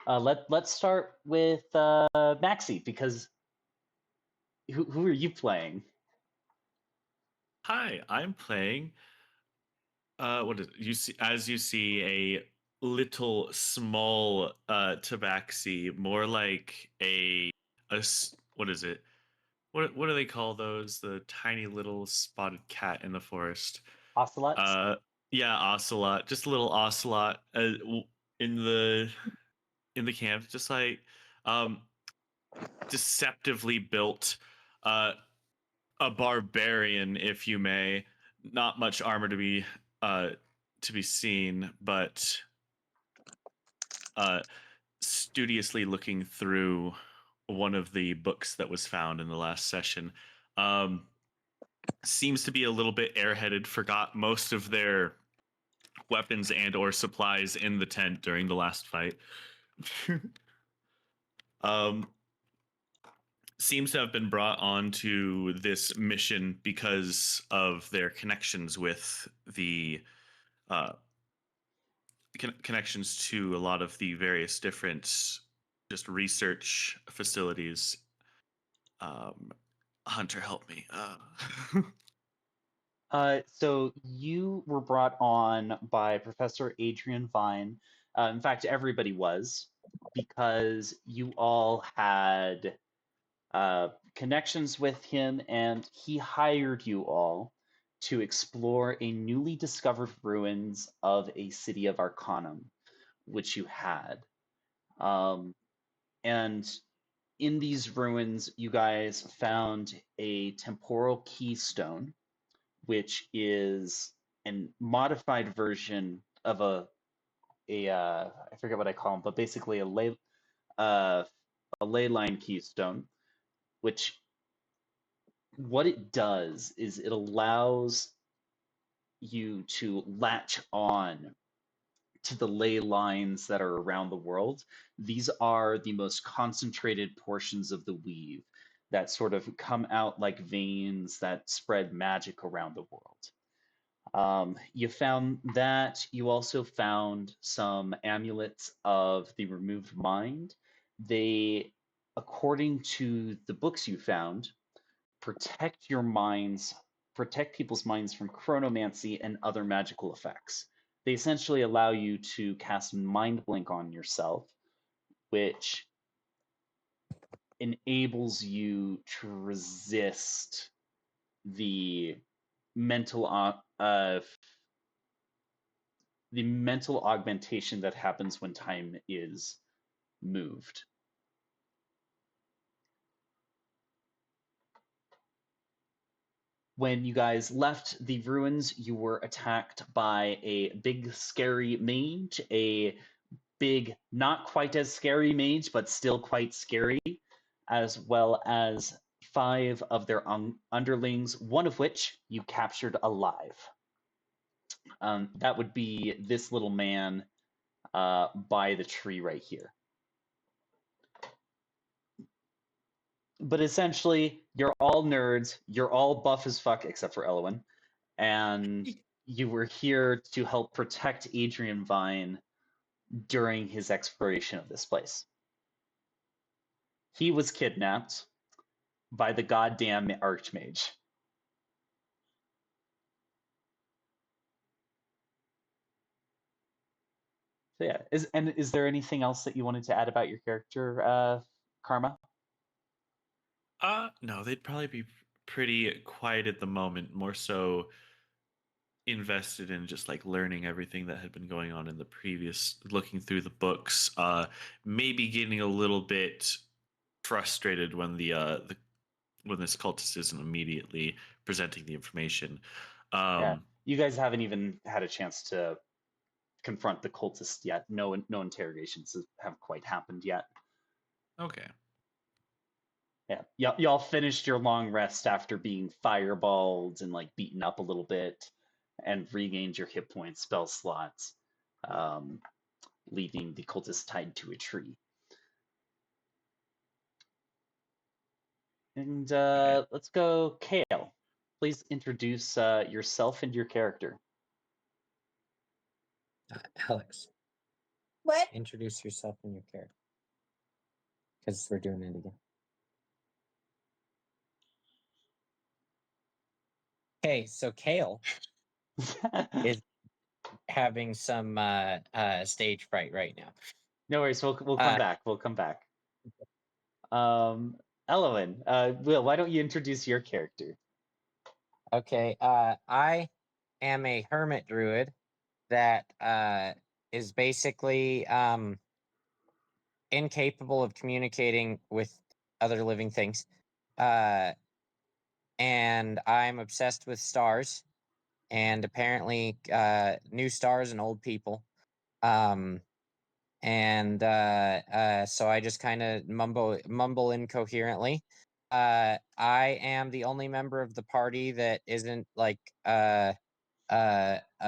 Let's start with Maxi because who are you playing? Hi, I'm playing. What is it? You see? As you see, a little small tabaxi, more like what is it? What do they call those? The tiny little spotted cat in the forest. Ocelots? Uh, yeah, ocelot. Just a little ocelot in the camp, just like um deceptively built. Uh, a barbarian, if you may. Not much armor uh, to be seen, but uh, studiously looking through one of the books that was found in the last session. Um, Seems to be a little bit airheaded. Forgot most of their weapons and or supplies in the tent during the last fight. um, Seems to have been brought on to this mission because of their connections with the uh, connections to a lot of the various different just research facilities. Um, Hunter, help me. So you were brought on by Professor Adrian Vine. In fact, everybody was because you all had connections with him, and he hired you all to explore a newly discovered ruins of a city of Arcanum, which you had. Um, and in these ruins, you guys found a temporal keystone, which is a modified version of a I forget what I call them, but basically uh, a ley line keystone, which what it does is it allows you to latch on to the ley lines that are around the world. These are the most concentrated portions of the weave that sort of come out like veins that spread magic around the world. You found that. You also found some amulets of the removed mind. They, according to the books you found, protect your minds, protect people's minds from chronomancy and other magical effects. They essentially allow you to cast Mind Blink on yourself, which enables you to resist the mental the mental augmentation that happens when time is moved. When you guys left the ruins, you were attacked by a big, scary mage, a big, not quite as scary mage, but still quite scary, as well as five of their underlings, one of which you captured alive. That would be this little man by the tree right here. But essentially, you're all nerds, you're all buff as fuck, except for Elowyn, and you were here to help protect Adrian Vine during his exploration of this place. He was kidnapped by the goddamn Archmage. So yeah, is there anything else that you wanted to add about your character, Karma? no, they'd probably be pretty quiet at the moment. More so invested in just like learning everything that had been going on in the previous, looking through the books. Maybe getting a little bit frustrated when the when this cultist isn't immediately presenting the information. Yeah, Um, you guys haven't even had a chance to confront the cultist yet. No interrogations have quite happened yet. okay. Yeah, y'all finished your long rest after being fireballed and like beaten up a little bit, and regained your hit points, spell slots, um, leaving the cultist tied to a tree. And Okay. let's go, Kael. Please introduce yourself and your character. Alex. What? Introduce yourself and your character. Because we're doing it again. Okay, so Kael is having some stage fright right now. No worries. We'll come back. We'll come back. Elowyn, Will, why don't you introduce your character? Okay, I am a hermit druid that is basically incapable of communicating with other living things. And I'm obsessed with stars and apparently new stars and old people. So I just kind of mumble incoherently. I am the only member of the party that isn't like a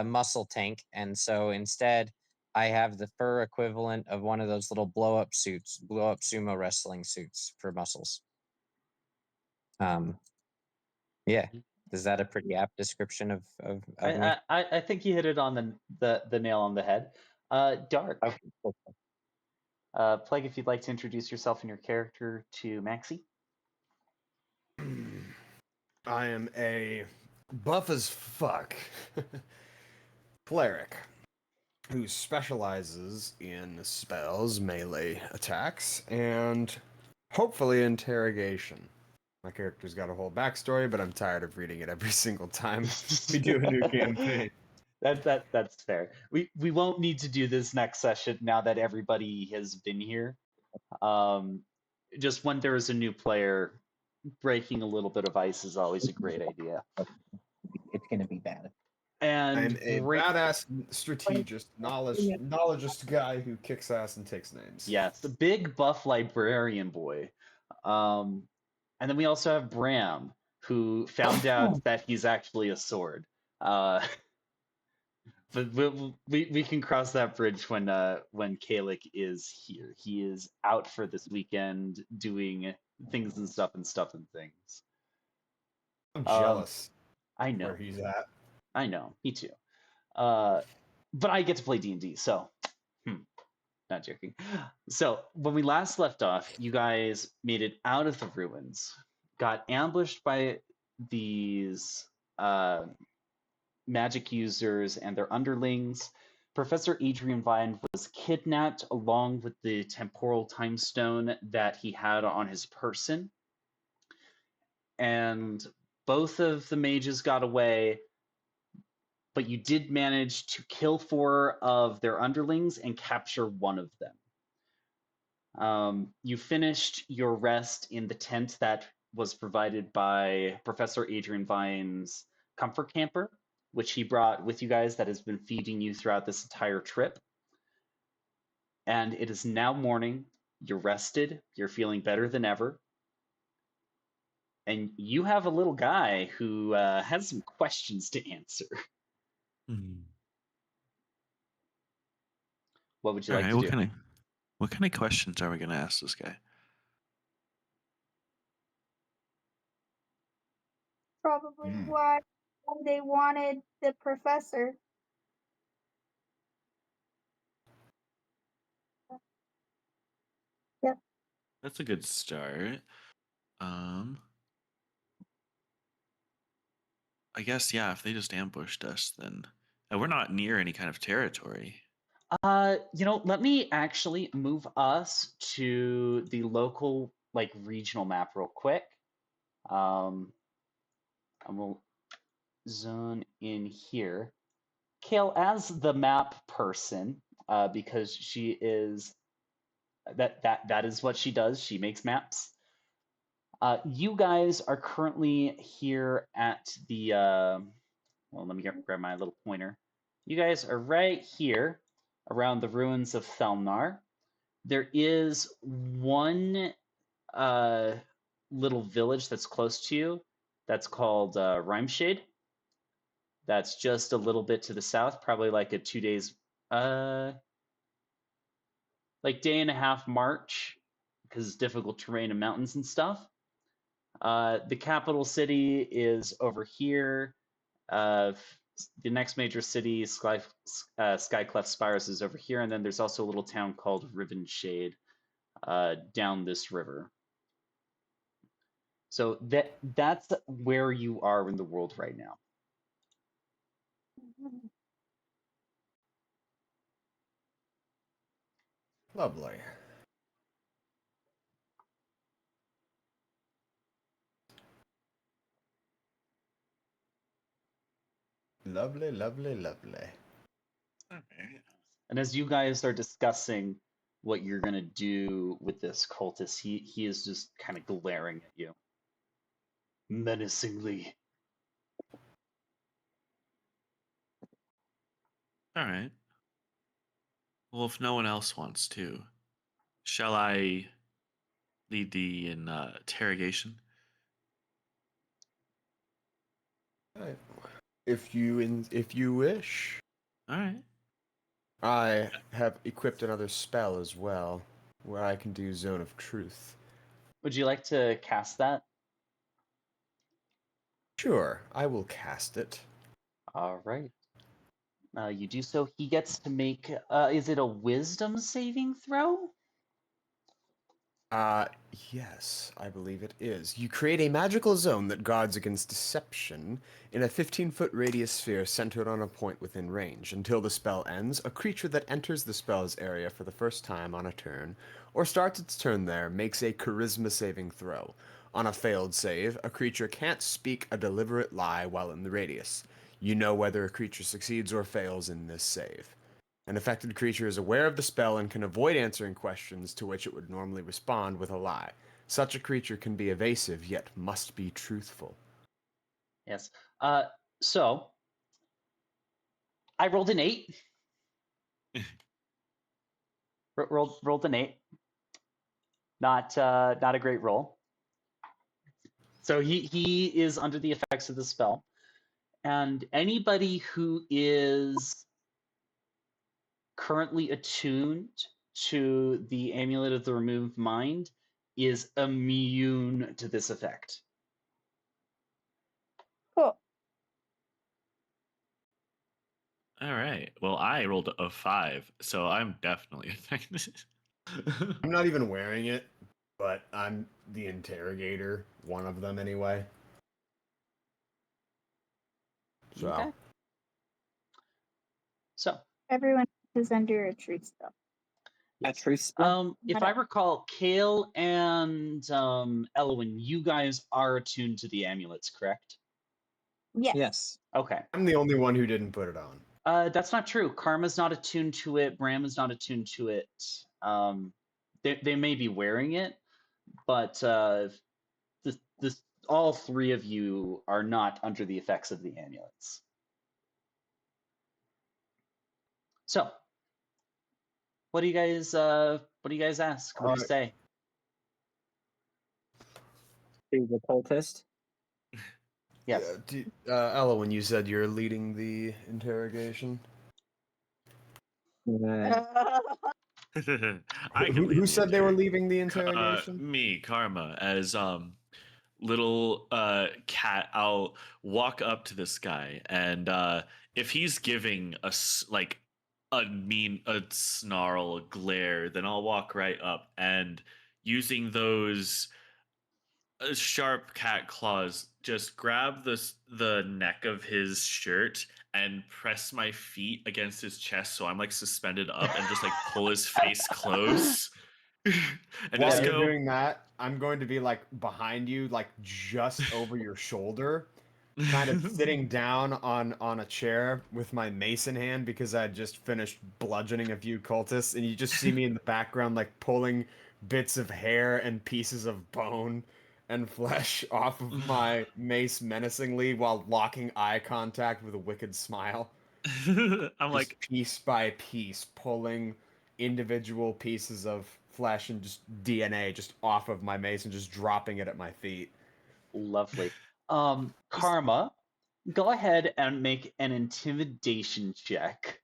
muscle tank, and so instead I have the fur equivalent of one of those little blow up sumo wrestling suits for muscles. Yeah. Is that a pretty apt description of me? I think you hit it on the nail on the head. Dark. Okay, cool. Plague, if you'd like to introduce yourself and your character to Maxie. I am a buff as fuck cleric who specializes in spells, melee attacks, and hopefully interrogation. My character's got a whole backstory, but I'm tired of reading it every single time we do a new campaign. That's fair. We won't need to do this next session now that everybody has been here. Just when there is a new player, breaking a little bit of ice is always a great idea. It's gonna be bad. And I'm a badass strategist, knowledgeist guy who kicks ass and takes names. Yes, the big buff librarian boy. And then we also have Bram, who found out that he's actually a sword. But we can cross that bridge when Kaelic is here. He is out for this weekend doing things and stuff and things. I'm jealous. I know where he's at. I know, me too. But I get to play D&D, so not joking. So when we last left off, you guys made it out of the ruins, got ambushed by these magic users and their underlings. Professor Adrian Vine was kidnapped along with the temporal time stone that he had on his person. And both of the mages got away, but you did manage to kill 4 of their underlings and capture 1 of them. You finished your rest in the tent that was provided by Professor Adrian Vine's comfort camper, which he brought with you guys, that has been feeding you throughout this entire trip. And it is now morning. You're rested. You're feeling better than ever. And you have a little guy who has some questions to answer. What would you like to do? What kind of questions are we going to ask this guy? Probably why they wanted the professor. Yep. That's a good start. I guess, yeah, if they just ambushed us, then we're not near any kind of territory. Let me actually move us to the local, regional map real quick. And we'll zone in here. Kael, as the map person, because she is that is what she does. She makes maps. You guys are currently here at the well, let me grab my little pointer. You guys are right here around the ruins of Thelnar. There is one little village that's close to you that's called Rhymeshade. That's just a little bit to the south, probably like a 2 days, day and a half march, because it's difficult terrain and mountains and stuff. The capital city is over here, the next major city, Skyclef Spires, is over here, and then there's also a little town called Rivenshade down this river. So that's where you are in the world right now. Lovely. Lovely, lovely, lovely. Okay. And as you guys are discussing what you're gonna do with this cultist, he is just kind of glaring at you menacingly. All right. Well, if no one else wants to, shall I lead the interrogation? Alright. If you wish, All right. I have equipped another spell as well, where I can do Zone of Truth. Would you like to cast that? Sure, I will cast it. All right. You do so. He gets to make. Is it a Wisdom saving throw? Yes, I believe it is. You create a magical zone that guards against deception in a 15-foot radius sphere centered on a point within range. Until the spell ends, a creature that enters the spell's area for the first time on a turn, or starts its turn there, makes a charisma saving throw. On a failed save, a creature can't speak a deliberate lie while in the radius. You know whether a creature succeeds or fails in this save. An affected creature is aware of the spell and can avoid answering questions to which it would normally respond with a lie. Such a creature can be evasive, yet must be truthful. Yes. So I rolled an 8. Rolled an 8. Not a great roll. So he is under the effects of the spell, and anybody who is currently attuned to the Amulet of the Removed Mind is immune to this effect. Cool. All right. Well, I rolled a 5, so I'm definitely affected. I'm not even wearing it, but I'm the interrogator, one of them anyway. So, Okay. So Everyone is under a truth spell. A truth spell? if I recall, Kael and Elowyn, you guys are attuned to the amulets, correct? Yes. Yes. Okay. I'm the only one who didn't put it on. That's not true. Karma's not attuned to it. Bram is not attuned to it. They may be wearing it, but all three of you are not under the effects of the amulets. So, what do you guys ask? What do you say? To the cultist? Yes. Ella, when you said you're leading the interrogation, I can who lead the said they were interrogation. leaving the interrogation? Me, Karma, as little cat. I'll walk up to this guy, and if he's giving us like a snarl, a glare, then I'll walk right up and using those sharp cat claws, just grab the neck of his shirt and press my feet against his chest, so I'm like suspended up, and just like pull his face close. And While just you're go. doing that, I'm going to be like behind you, like just over your shoulder, kind of sitting down on a chair with my mace in hand because I just finished bludgeoning a few cultists, and you just see me in the background like pulling bits of hair and pieces of bone and flesh off of my mace menacingly while locking eye contact with a wicked smile. I'm Just like, piece by piece pulling individual pieces of flesh and just DNA just off of my mace and just dropping it at my feet. Lovely. Karma, go ahead and make an intimidation check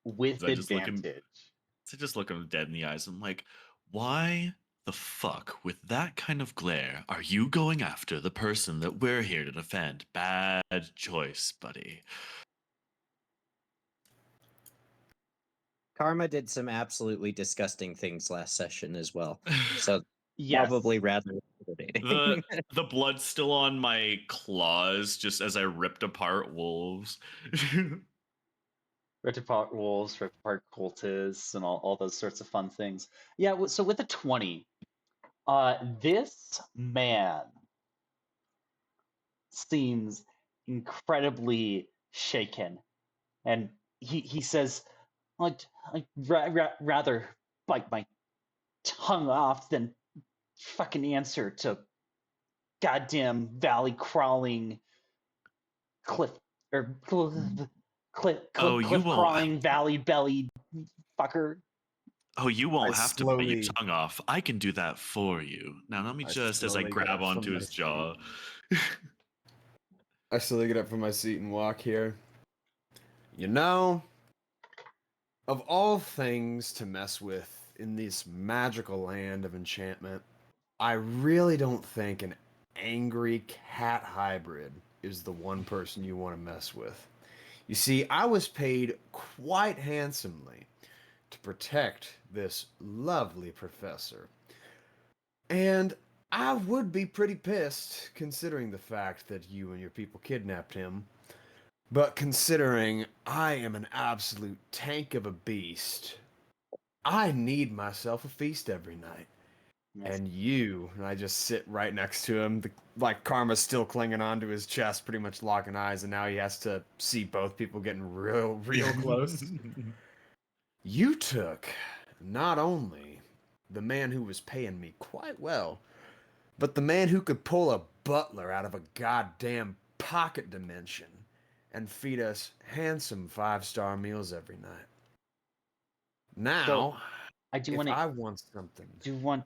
with I just look him. advantage. I just look him dead in the eyes. I'm like, why the fuck, with that kind of glare, are you going after the person that we're here to defend? Bad choice, buddy. Karma did some absolutely disgusting things last session as well. So Yes. probably rather intimidating. The blood's still on my claws just as I ripped apart wolves. Ripped apart wolves, ripped apart cultists, and all those sorts of fun things. Yeah, so with a 20, this man seems incredibly shaken, and he says, I'd rather bite my tongue off than fucking answer to goddamn valley crawling cliff or Oh, you cliff won't. crawling valley bellied fucker. Oh, you won't I have to bite your slowly- tongue off. I can do that for you. Now, let me as I slowly get grab up from onto my his jaw. I slowly get up from my seat and walk here. You know, of all things to mess with in this magical land of enchantment, I really don't think an angry cat hybrid is the one person you want to mess with. You see, I was paid quite handsomely to protect this lovely professor. And I would be pretty pissed, considering the fact that you and your people kidnapped him. But considering I am an absolute tank of a beast, I need myself a feast every night. Yes. And I just sit right next to him. Like Karma's still clinging onto his chest, pretty much locking eyes, and now he has to see both people getting real close. You took not only the man who was paying me quite well, but the man who could pull a butler out of a goddamn pocket dimension and feed us handsome 5-star meals every night. Now, I do if want to I want something,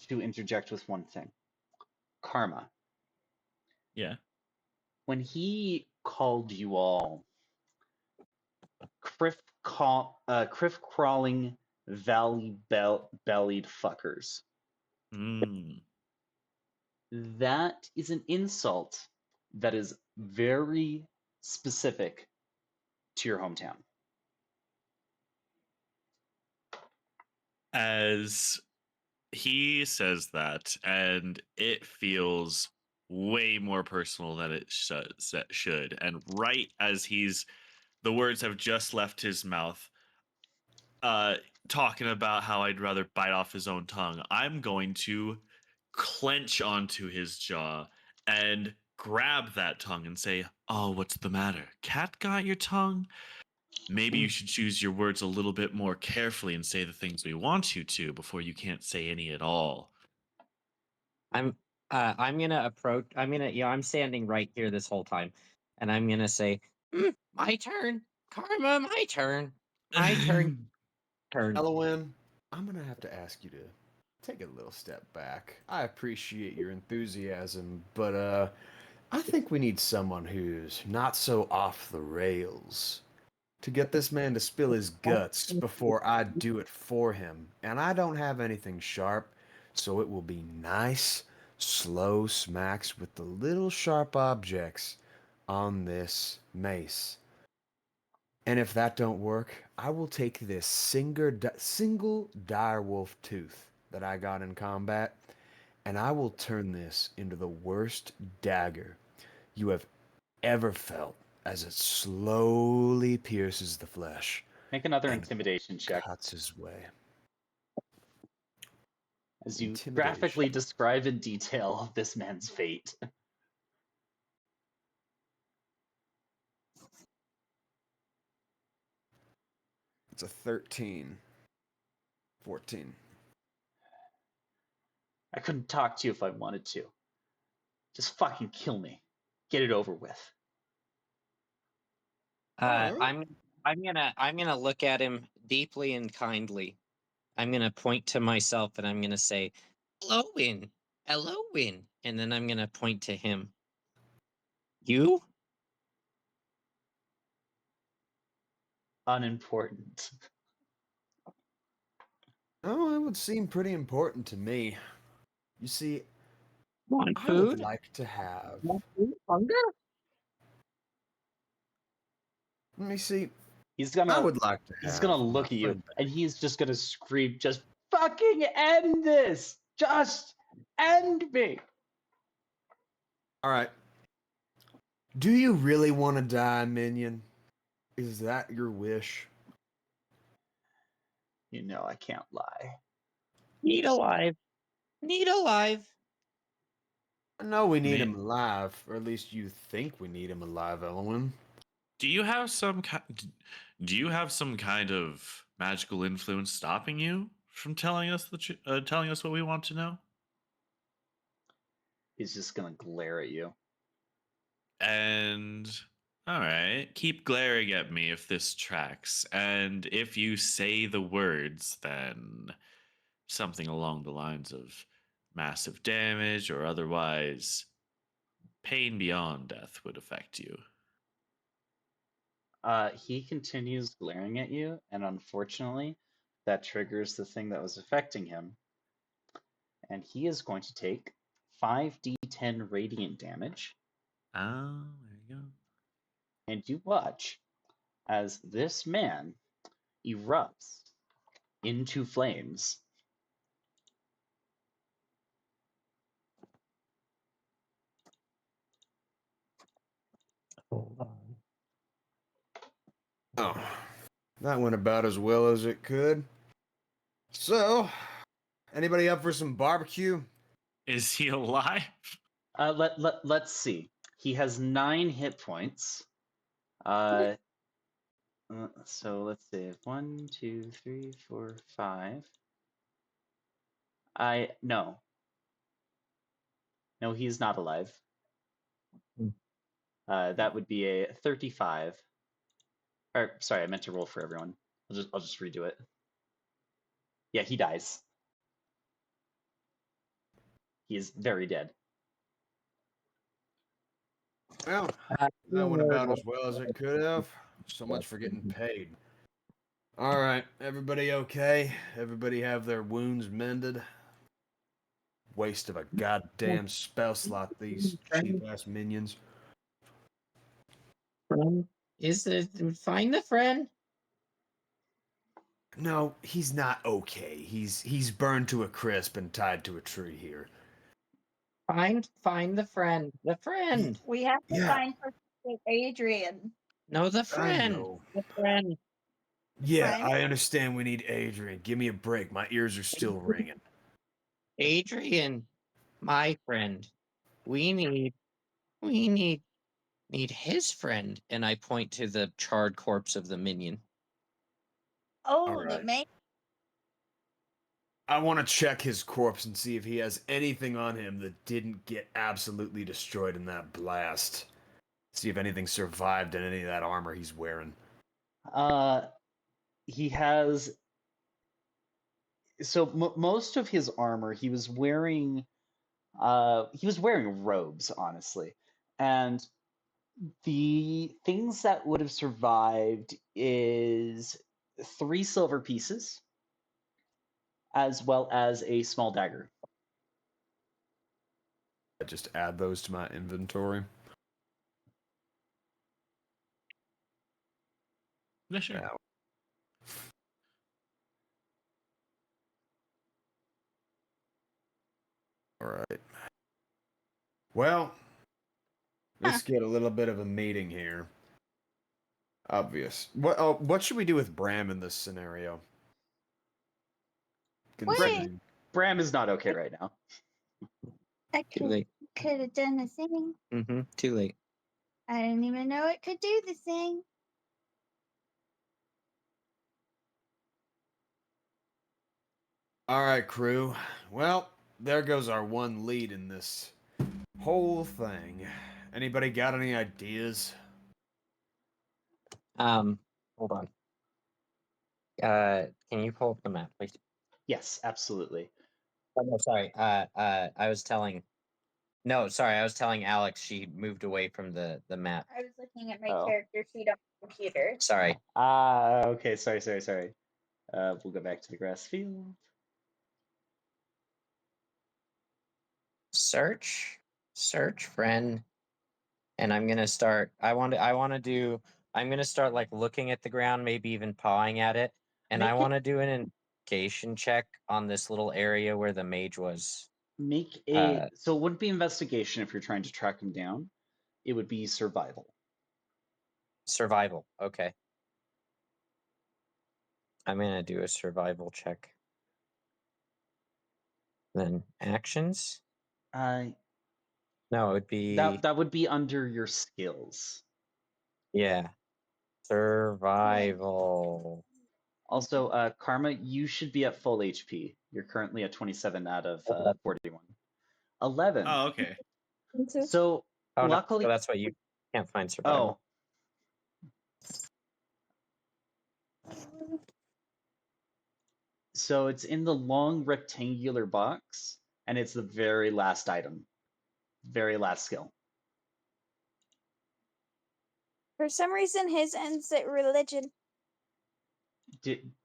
interject with one thing. Karma. Yeah. When he called you all criff crawling valley bellied fuckers, Mm. that is an insult that is very specific to your hometown. As he says that, and it feels way more personal than it should. And right as the words have just left his mouth, talking about how I'd rather bite off his own tongue, I'm going to clench onto his jaw and grab that tongue and say, "Oh, what's the matter? Cat got your tongue? Maybe you should choose your words a little bit more carefully and say the things we want you to before you can't say any at all." I'm gonna approach. I'm standing right here this whole time, and I'm gonna say, "My turn, Karma. My turn. My turn. Turn." Elowyn, I'm gonna have to ask you to take a little step back. I appreciate your enthusiasm, but I think we need someone who's not so off the rails to get this man to spill his guts before I do it for him. And I don't have anything sharp, so it will be nice, slow smacks with the little sharp objects on this mace. And if that don't work, I will take this single direwolf tooth that I got in combat, and I will turn this into the worst dagger you have ever felt as it slowly pierces the flesh Make another and intimidation check cuts his way. as you Intimidation. graphically describe in detail this man's fate. It's a 13. 14. I couldn't talk to you if I wanted to. Just fucking kill me. Get it over with. I'm gonna look at him deeply and kindly. I'm gonna point to myself and I'm gonna say, "Elowyn, Elowyn," and then I'm gonna point to him. You? Unimportant. Oh, it would seem pretty important to me. You see, Want I would food? like to have. Want food? Hunger? Let me see. He's I gonna would like to have. he's gonna my look at you, friend back. and he's just gonna scream, "Just fucking end this! Just end me!" All right. Do you really want to die, minion? Is that your wish? You know I can't lie. Need alive. Need alive. I know we need Me- him alive, or at least you think we need him alive, Elowyn. Do you have some do you have some kind of magical influence stopping you from telling us telling us what we want to know? He's just gonna glare at you. And all right, keep glaring at me if this tracks. And if you say the words, then something along the lines of massive damage or otherwise pain beyond death would affect you. He continues glaring at you, and unfortunately, that triggers the thing that was affecting him. And he is going to take 5d10 radiant damage. Oh, there you go. And you watch as this man erupts into flames. Hold on. Oh, that went about as well as it could. So, anybody up for some barbecue? Is he alive? Let's see. He has 9 hit points. So let's see. 1, 2, 3, 4, 5. No, he's not alive. Hmm. That would be a 35. Or sorry, I meant to roll for everyone. I'll just redo it. Yeah, he dies. He is very dead. Well, that went about as well as it could have. So much for getting paid. All right, everybody okay? Everybody have their wounds mended? Waste of a goddamn spell slot, these cheap ass minions. Friend? Is it find the friend? No, he's not okay. He's burned to a crisp and tied to a tree here. Find the friend. The friend. We have to Yeah. find Adrian. No, the I friend. know. The friend. Yeah, Friend? I understand we need Adrian. Give me a break. My ears are still ringing. Adrian, my friend. We need his friend. And I point to the charred corpse of the minion. Oh, All the right. main. I want to check his corpse and see if he has anything on him that didn't get absolutely destroyed in that blast. See if anything survived in any of that armor he's wearing. He has most of his armor he was wearing robes, honestly. And the things that would have survived is 3 silver pieces as well as a small dagger. I just add those to my inventory. Yeah, sure. Yeah. All right. Well, let's get a little bit of a meeting here. Obvious. What should we do with Bram in this scenario? Considering- Bram is not okay right now. I Too late. could have done the thing. Mm-hmm. Too late. I didn't even know it could do the thing. All right, crew. Well, there goes our one lead in this whole thing. Anybody got any ideas? Hold on. Can you pull up the map, please? Yes, absolutely. Oh, no, sorry. I was telling. No, sorry. I was telling Alex she moved away from the map. I was looking at my Oh. character sheet on the computer. Sorry. Okay, sorry. We'll go back to the grass field. search, friend, and I'm gonna start. I'm gonna start like looking at the ground, maybe even pawing at it, and I Make it- want to do an investigation check on this little area where the mage was. Make a so it wouldn't be investigation if you're trying to track him down. It would be survival. Survival. Okay. I'm gonna do a survival check. Then actions. Uh, No, it would be that would be under your skills. yeah. Survival. Also, Karma, you should be at full HP. You're currently at 27 out of 41. 11. Oh, okay. So Oh no, luckily, so that's why you can't find survival. So it's in the long rectangular box, and it's the very last item, very last skill. For some reason, his ends at religion.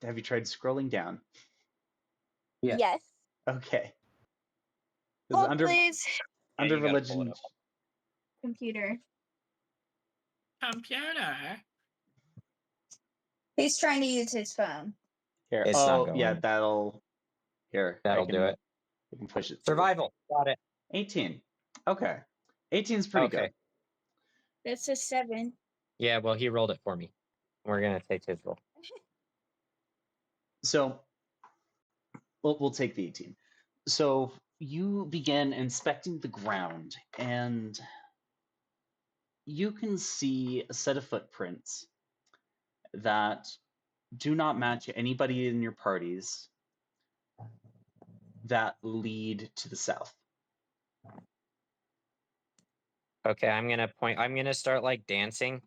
Have you tried scrolling down? Yeah. Yes. Okay. 'Cause Hold, under please. under you gotta pull it religion, up. Computer. Computer. He's trying to use his phone. here. It's not Oh yeah, going. that'll here. That'll do it. I can push it. Through. Survival. Got it. 18. Okay. 18 is pretty Okay. good. That's a 7. Yeah, well, he rolled it for me. We're gonna take his roll. So we'll take the 18. So you begin inspecting the ground, and you can see a set of footprints that do not match anybody in your parties that lead to the south. Okay, I'm gonna point. I'm gonna start like dancing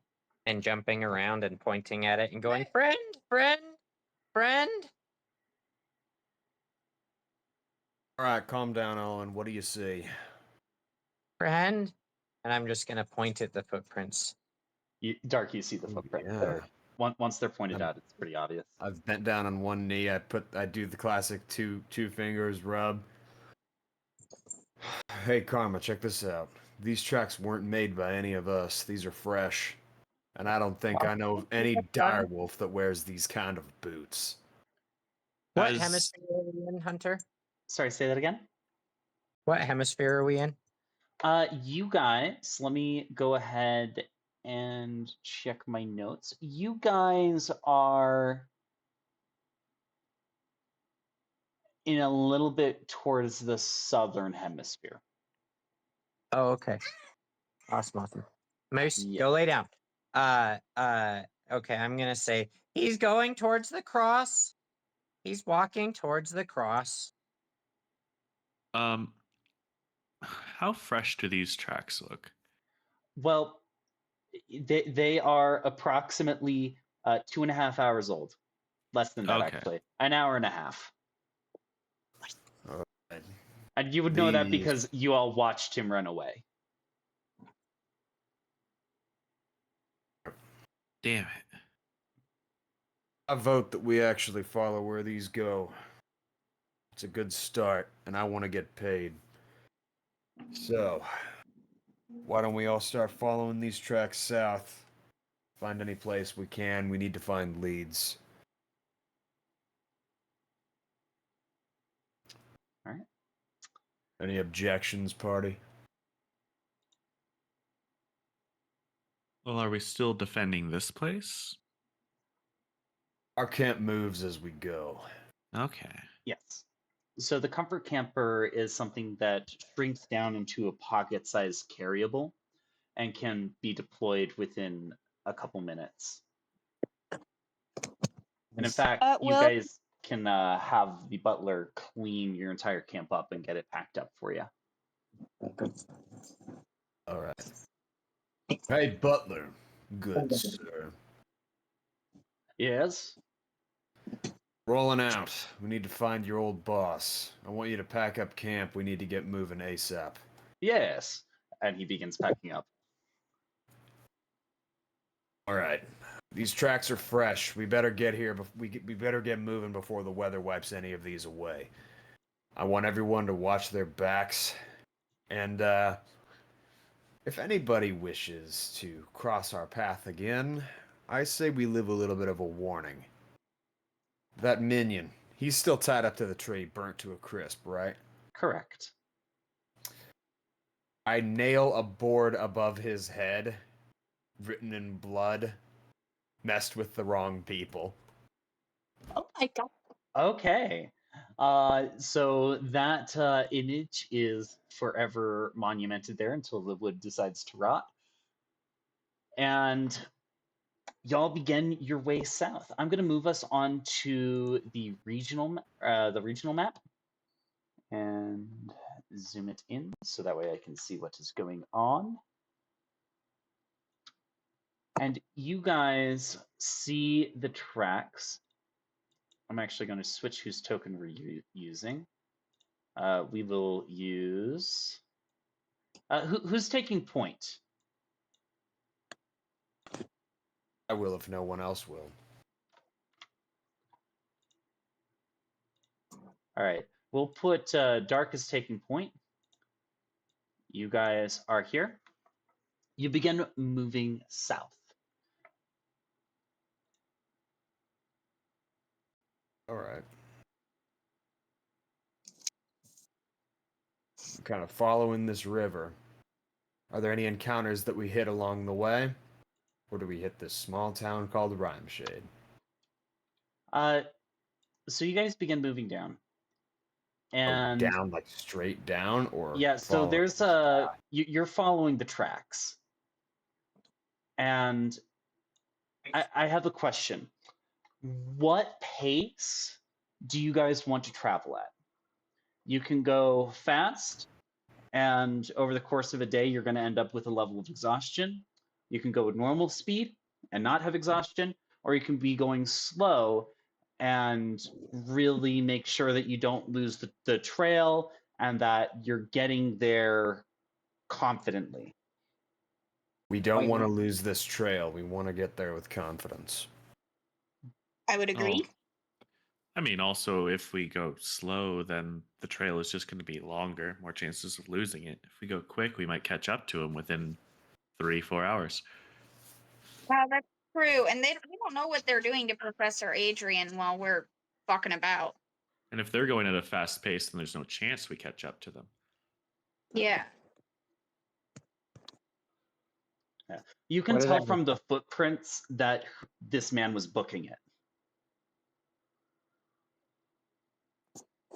and jumping around and pointing at it and going, friend, friend, friend. All right, calm down, Elowyn. What do you see? Friend. And I'm just gonna point at the footprints. Dark, you see the footprint. Yeah. Once they're pointed out, it's pretty obvious. I've bent down on one knee. I do the classic two fingers rub. Hey, Karma, check this out. These tracks weren't made by any of us. These are fresh. And I don't think I know of any direwolf that wears these kind of boots. What As- hemisphere are we in, Hunter? Sorry, say that again. What hemisphere are we in? You guys, let me go ahead and check my notes. You guys are in a little bit towards the southern hemisphere. Oh, okay. Awesome. Moose, Yeah. go lay down. Okay, I'm gonna say he's going towards the cross. He's walking towards the cross. How fresh do these tracks look? Well, they are approximately 2.5 hours old. Less than that, Okay. actually. An hour and a half. Alright. And you would know that These- because you all watched him run away. Damn it. I vote that we actually follow where these go. It's a good start, and I want to get paid. So, why don't we all start following these tracks south? Find any place we can. We need to find leads. Alright. Any objections, party? Well, are we still defending this place? Our camp moves as we go. Okay. Yes. So the comfort camper is something that shrinks down into a pocket-sized carryable and can be deployed within a couple minutes. And in fact, you Well- guys can have the butler clean your entire camp up and get it packed up for you. All right. Hey, Butler. Good, sir. Yes? Rolling out. We need to find your old boss. I want you to pack up camp. We need to get moving ASAP. Yes. And he begins packing up. All right. These tracks are fresh. We better get here. We better get moving before the weather wipes any of these away. I want everyone to watch their backs And if anybody wishes to cross our path again, I say we leave a little bit of a warning. That minion, he's still tied up to the tree, burnt to a crisp, right? Correct. I nail a board above his head, written in blood, messed with the wrong people. Oh my god. Okay. So that image is forever monumented there until the wood decides to rot. And y'all begin your way south. I'm going to move us on to the regional map and zoom it in so that way I can see what is going on. And you guys see the tracks. I'm actually going to switch whose token we're using. We will use... who's taking point? I will if no one else will. All right. We'll put Dark as taking point. You guys are here. You begin moving south. All right. I'm kind of following this river. Are there any encounters that we hit along the way? Or do we hit this small town called Rhymeshade? So you guys begin moving down. And down, like straight down, or yeah, so following there's the you're following the tracks. And I have a question. What pace do you guys want to travel at? You can go fast, and over the course of a day, you're going to end up with a level of exhaustion. You can go with normal speed and not have exhaustion, or you can be going slow and really make sure that you don't lose the trail and that you're getting there confidently. We don't want to lose this trail. We want to get there with confidence. I would agree. Oh, I mean, also, if we go slow, then the trail is just going to be longer, more chances of losing it. If we go quick, we might catch up to them within 3-4 hours. Wow, that's true. And we don't know what they're doing to Professor Adrian while we're fucking about. And if they're going at a fast pace, then there's no chance we catch up to them. Yeah. Yeah. You can tell from the footprints that this man was booking it.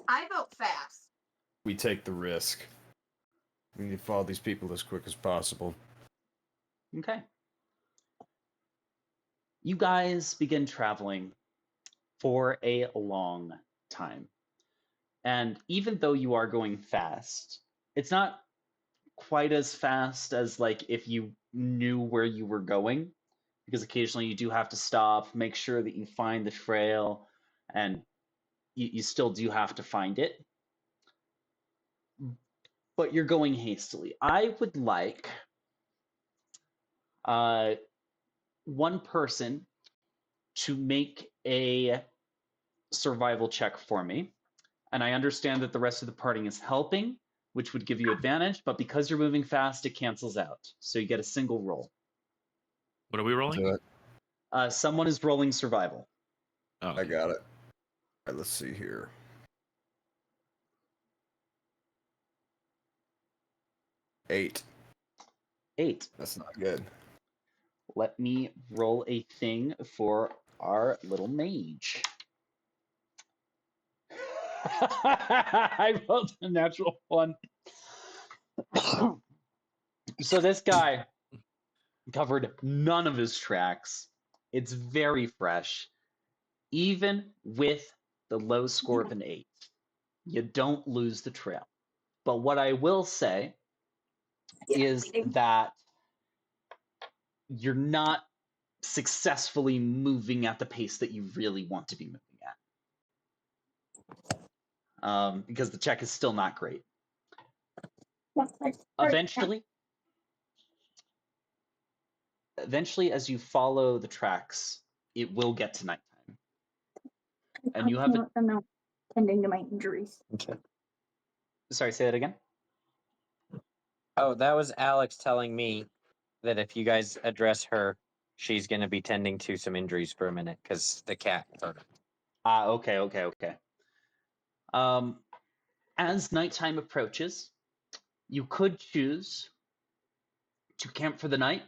I vote fast. We take the risk. We need to follow these people as quick as possible. Okay. You guys begin traveling for a long time. And even though you are going fast, it's not quite as fast as like if you knew where you were going, because occasionally you do have to stop, make sure that you find the trail, and you still do have to find it. But you're going hastily. I would like one person to make a survival check for me. And I understand that the rest of the party is helping, which would give you advantage, but because you're moving fast, it cancels out. So you get a single roll. What are we rolling? Someone is rolling survival. Oh, I got it. All right, let's see here. 8. 8. That's not good. Let me roll a thing for our little mage. I rolled a natural 1. So this guy covered none of his tracks. It's very fresh. Even with the low score of an 8, you don't lose the trail. But what I will say is that you're not successfully moving at the pace that you really want to be moving at. Because the check is still not great. Eventually, as you follow the tracks, it will get to nighttime. And you have I'm not tending to my injuries. Sorry, say that again? Oh, that was Alex telling me that if you guys address her, she's going to be tending to some injuries for a minute because the cat hurt her. Okay. As nighttime approaches, you could choose to camp for the night.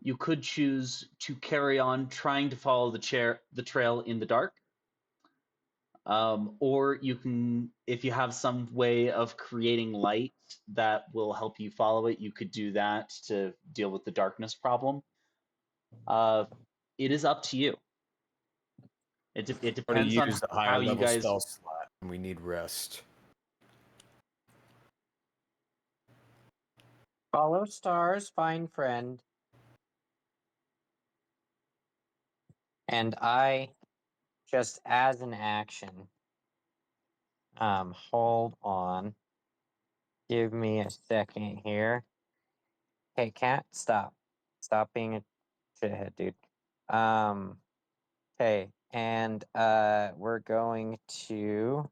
You could choose to carry on trying to follow the trail in the dark. Or you can, if you have some way of creating light that will help you follow it, you could do that to deal with the darkness problem. It is up to you. It I'm going to depends on use the how higher you level guys. spell slot, and we need rest. Follow stars, find friend. And I, just as an action, hold on. Give me a second here. Hey, cat, stop. Stop being a shithead, dude. Okay, and we're going to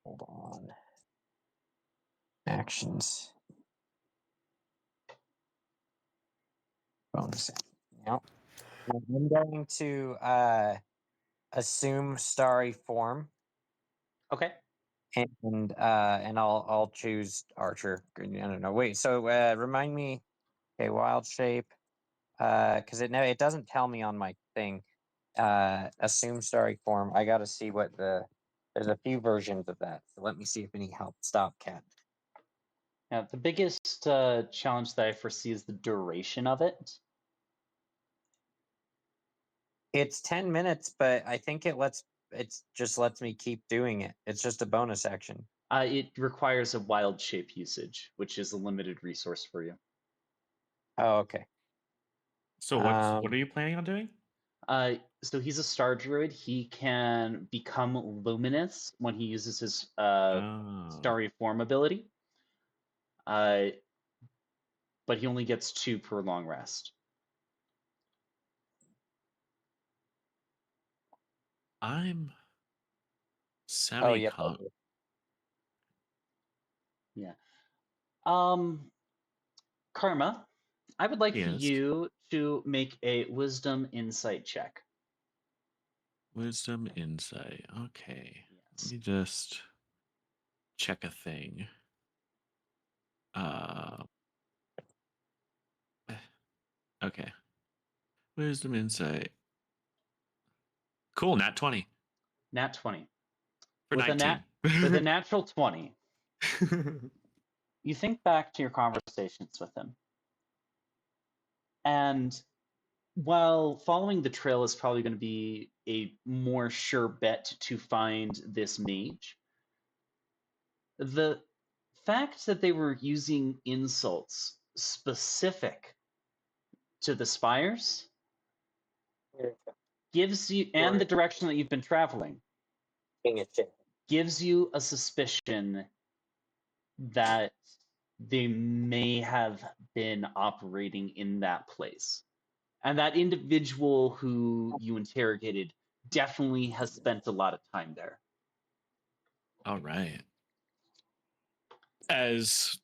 hold on. Actions. Bonus. Yep. I'm going to assume starry form. Okay. And I'll choose Archer. I don't know. Wait, so remind me. Okay, wild shape. Because it doesn't tell me on my thing. Assume starry form. I got to see what there's a few versions of that. So let me see if any help. Stop, cat. Now, the biggest challenge that I foresee is the duration of it. It's 10 minutes, but I think it just lets me keep doing it. It's just a bonus action. It requires a wild shape usage, which is a limited resource for you. Oh, okay. So what are you planning on doing? So he's a star druid. He can become luminous when he uses his starry form ability. But he only gets 2 per long rest. I'm Oh, yeah. Yeah. Karma, I would like for Yes. you to make a wisdom insight check. Wisdom insight. Okay. Yes. Let me just check a thing. Okay. Wisdom insight. Cool, nat 20. Nat 20. For With 19. with a natural 20, you think back to your conversations with him. And while following the trail is probably going to be a more sure bet to find this mage, the fact that they were using insults specific to the spires gives you, and the direction that you've been traveling, gives you a suspicion that they may have been operating in that place. And that individual who you interrogated definitely has spent a lot of time there. All right. As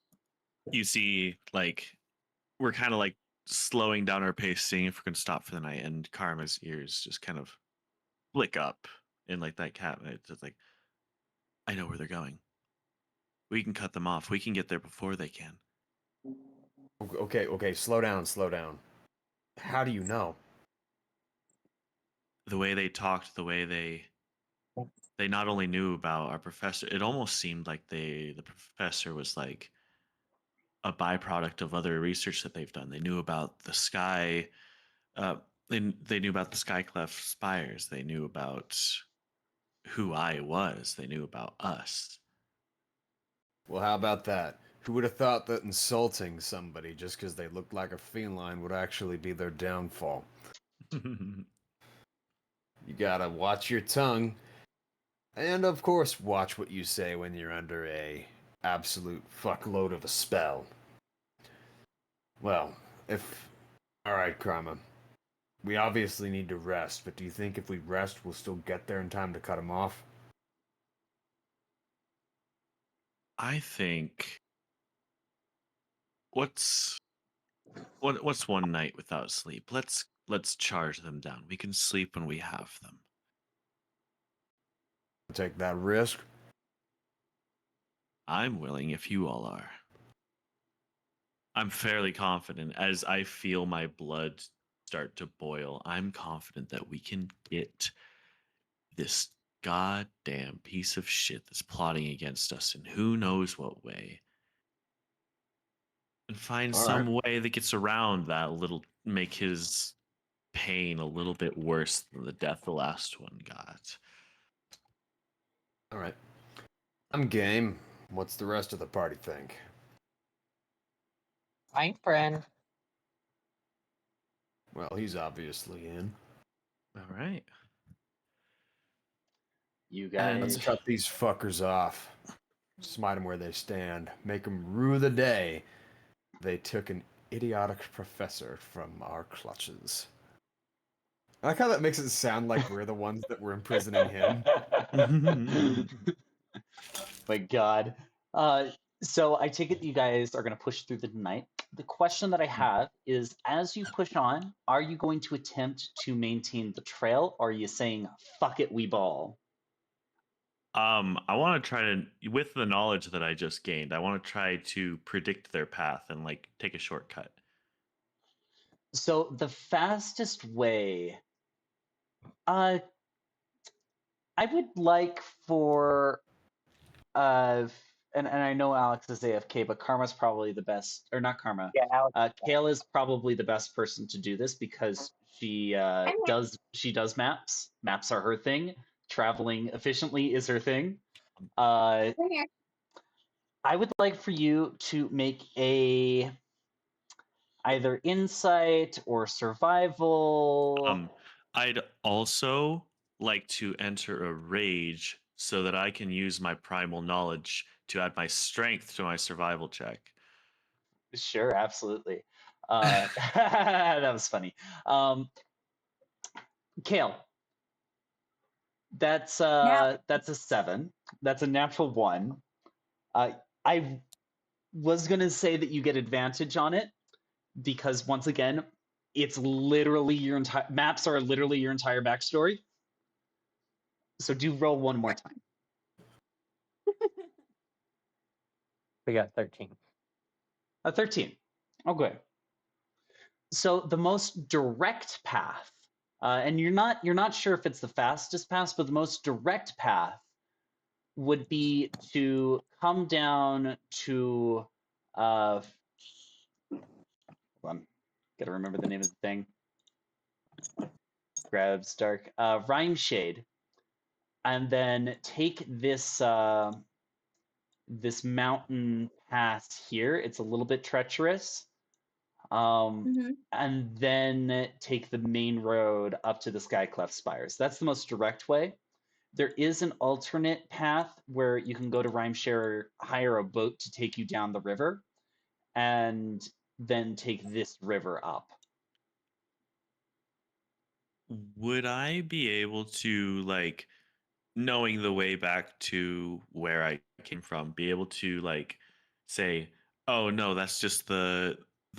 you see, like, we're kind of like slowing down our pace, seeing if we can stop for the night, and Karma's ears just kind of flick up in like that cat. It's just like, I know where they're going. We can cut them off. We can get there before they can. Okay, slow down. How do you know? The way they talked, the way they not only knew about our professor, it almost seemed like the professor was like a byproduct of other research that they've done. They knew about the sky. They knew about the Skyclef spires. They knew about who I was. They knew about us. Well, how about that? Who would have thought that insulting somebody just because they looked like a feline would actually be their downfall? You gotta watch your tongue. And of course, watch what you say when you're under a absolute fuckload of a spell. Well, Alright, Karma. We obviously need to rest, but do you think if we rest, we'll still get there in time to cut him off? I think what's one night without sleep? Let's charge them down. We can sleep when we have them. Take that risk. I'm willing if you all are. I'm fairly confident as I feel my blood start to boil. I'm confident that we can get this goddamn piece of shit that's plotting against us in who knows what way. And find All some way that gets around that a little, make his pain a little bit worse than the death the last one got. All right. I'm game. What's the rest of the party think? Fine, friend. Well, he's obviously in. All right. You And- Let's guys. cut these fuckers off. Smite them where they stand. Make them rue the day they took an idiotic professor from our clutches. I like how that makes it sound like we're the ones that were imprisoning him. My God. So I take it you guys are going to push through the night. The question that I have is, as you push on, are you going to attempt to maintain the trail, or are you saying, fuck it, we ball? I want to try to, with the knowledge that I just gained, I want to try to predict their path and like take a shortcut. So the fastest way, I would like for, and I know Alex is AFK, but Karma's probably the best, or not Karma. Yeah, Alex. Kael is probably the best person to do this because she does maps. Maps are her thing. Traveling efficiently is her thing. I would like for you to make a either insight or survival. I'd also like to enter a rage so that I can use my primal knowledge to add my strength to my survival check. Sure, absolutely. That was funny. Kael, that's a 7. That's a natural 1. I was gonna say that you get advantage on it because once again, it's literally your entire maps are literally your entire backstory. So do roll one more time. We got 13. A 13. Okay. So the most direct path, and you're not sure if it's the fastest path, but the most direct path would be to come down to hold on, gotta remember the name of the thing. Grabs dark Rhyme Shade, and then take this this mountain pass here. It's a little bit treacherous. And then take the main road up to the Skycleft Spires. That's the most direct way. There is an alternate path where you can go to Rhymeshare, hire a boat to take you down the river, and then take this river up. Would I be able to, like, knowing the way back to where I came from, be able to like say, oh no, that's just the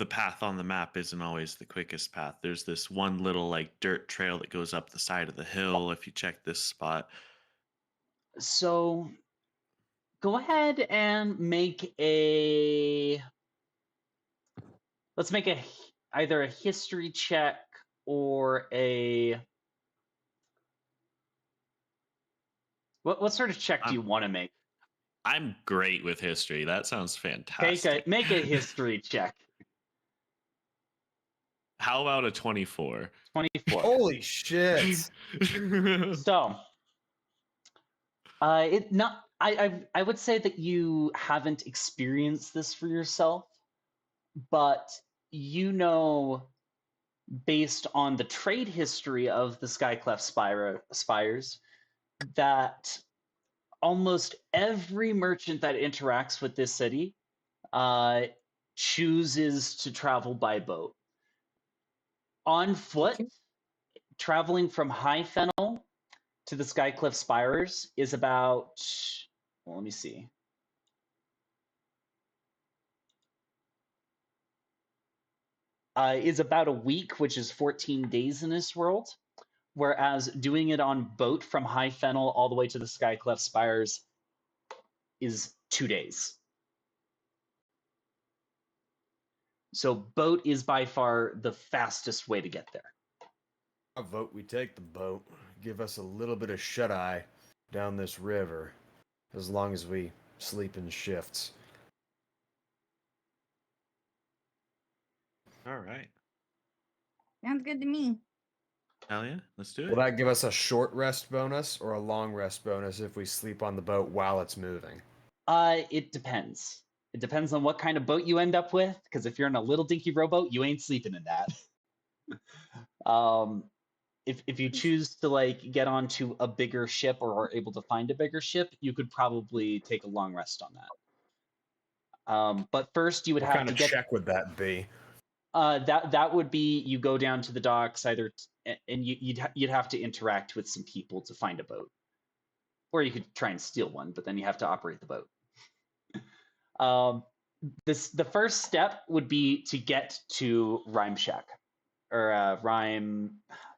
path on the map isn't always the quickest path. There's this one little like dirt trail that goes up the side of the hill if you check this spot. So go ahead and make a, let's make a either a history check or a, what sort of check do you want to make? I'm great with history. That sounds fantastic. Make a history check. How about a 24? 24. Holy shit! So, it not. I would say that you haven't experienced this for yourself, but you know, based on the trade history of the Skycleft Spires, that almost every merchant that interacts with this city chooses to travel by boat. On foot, traveling from High Fennel to the Skycliffe Spires is about, well, let me see. is about a week, which is 14 days in this world. Whereas doing it on boat from High Fennel all the way to the Skycleft Spires is 2 days. So boat is by far the fastest way to get there. I vote we take the boat. Give us a little bit of shut-eye down this river, as long as we sleep in shifts. All right. Sounds good to me. Hell yeah. Let's do it. Will that give us a short rest bonus or a long rest bonus if we sleep on the boat while it's moving? It depends. It depends on what kind of boat you end up with, because if you're in a little dinky rowboat, you ain't sleeping in that. If you choose to like get onto a bigger ship or are able to find a bigger ship, you could probably take a long rest on that. But first, you would What have kind to of get. check would that be? That would be you go down to the docks and you'd have to interact with some people to find a boat, or you could try and steal one, but then you have to operate the boat. The first step would be to get to Rhyme Shack or Rhyme.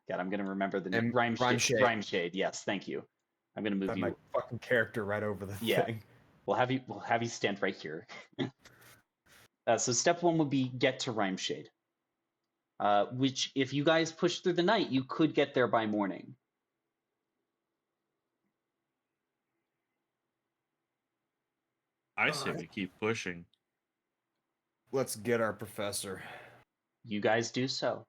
God, I'm gonna remember the name. Rhyme Shade. Rhyme Shade. Yes, thank you. I'm gonna move Put you. my fucking character right over the thing. We'll have you stand right here. So step one would be get to Rhyme Shade. Which, if you guys push through the night, you could get there by morning. I say we keep pushing. Let's get our professor. You guys do so.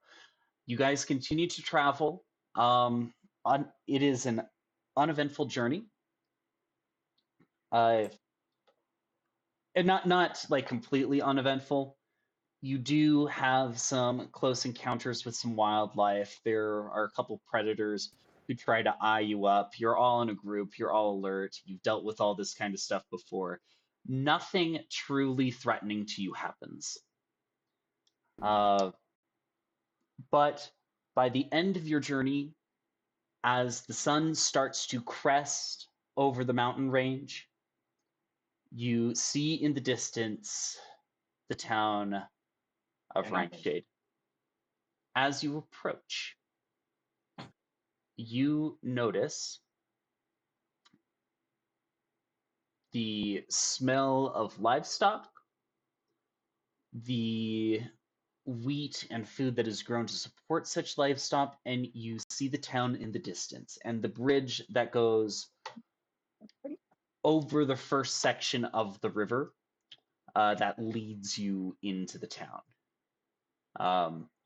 You guys continue to travel. It is an uneventful journey. And not like completely uneventful. You do have some close encounters with some wildlife. There are a couple predators who try to eye you up. You're all in a group. You're all alert. You've dealt with all this kind of stuff before. Nothing truly threatening to you happens. But by the end of your journey, as the sun starts to crest over the mountain range, you see in the distance the town of Rhineshade. As you approach, you notice the smell of livestock, the wheat and food that is grown to support such livestock, and you see the town in the distance and the bridge that goes over the first section of the river that leads you into the town.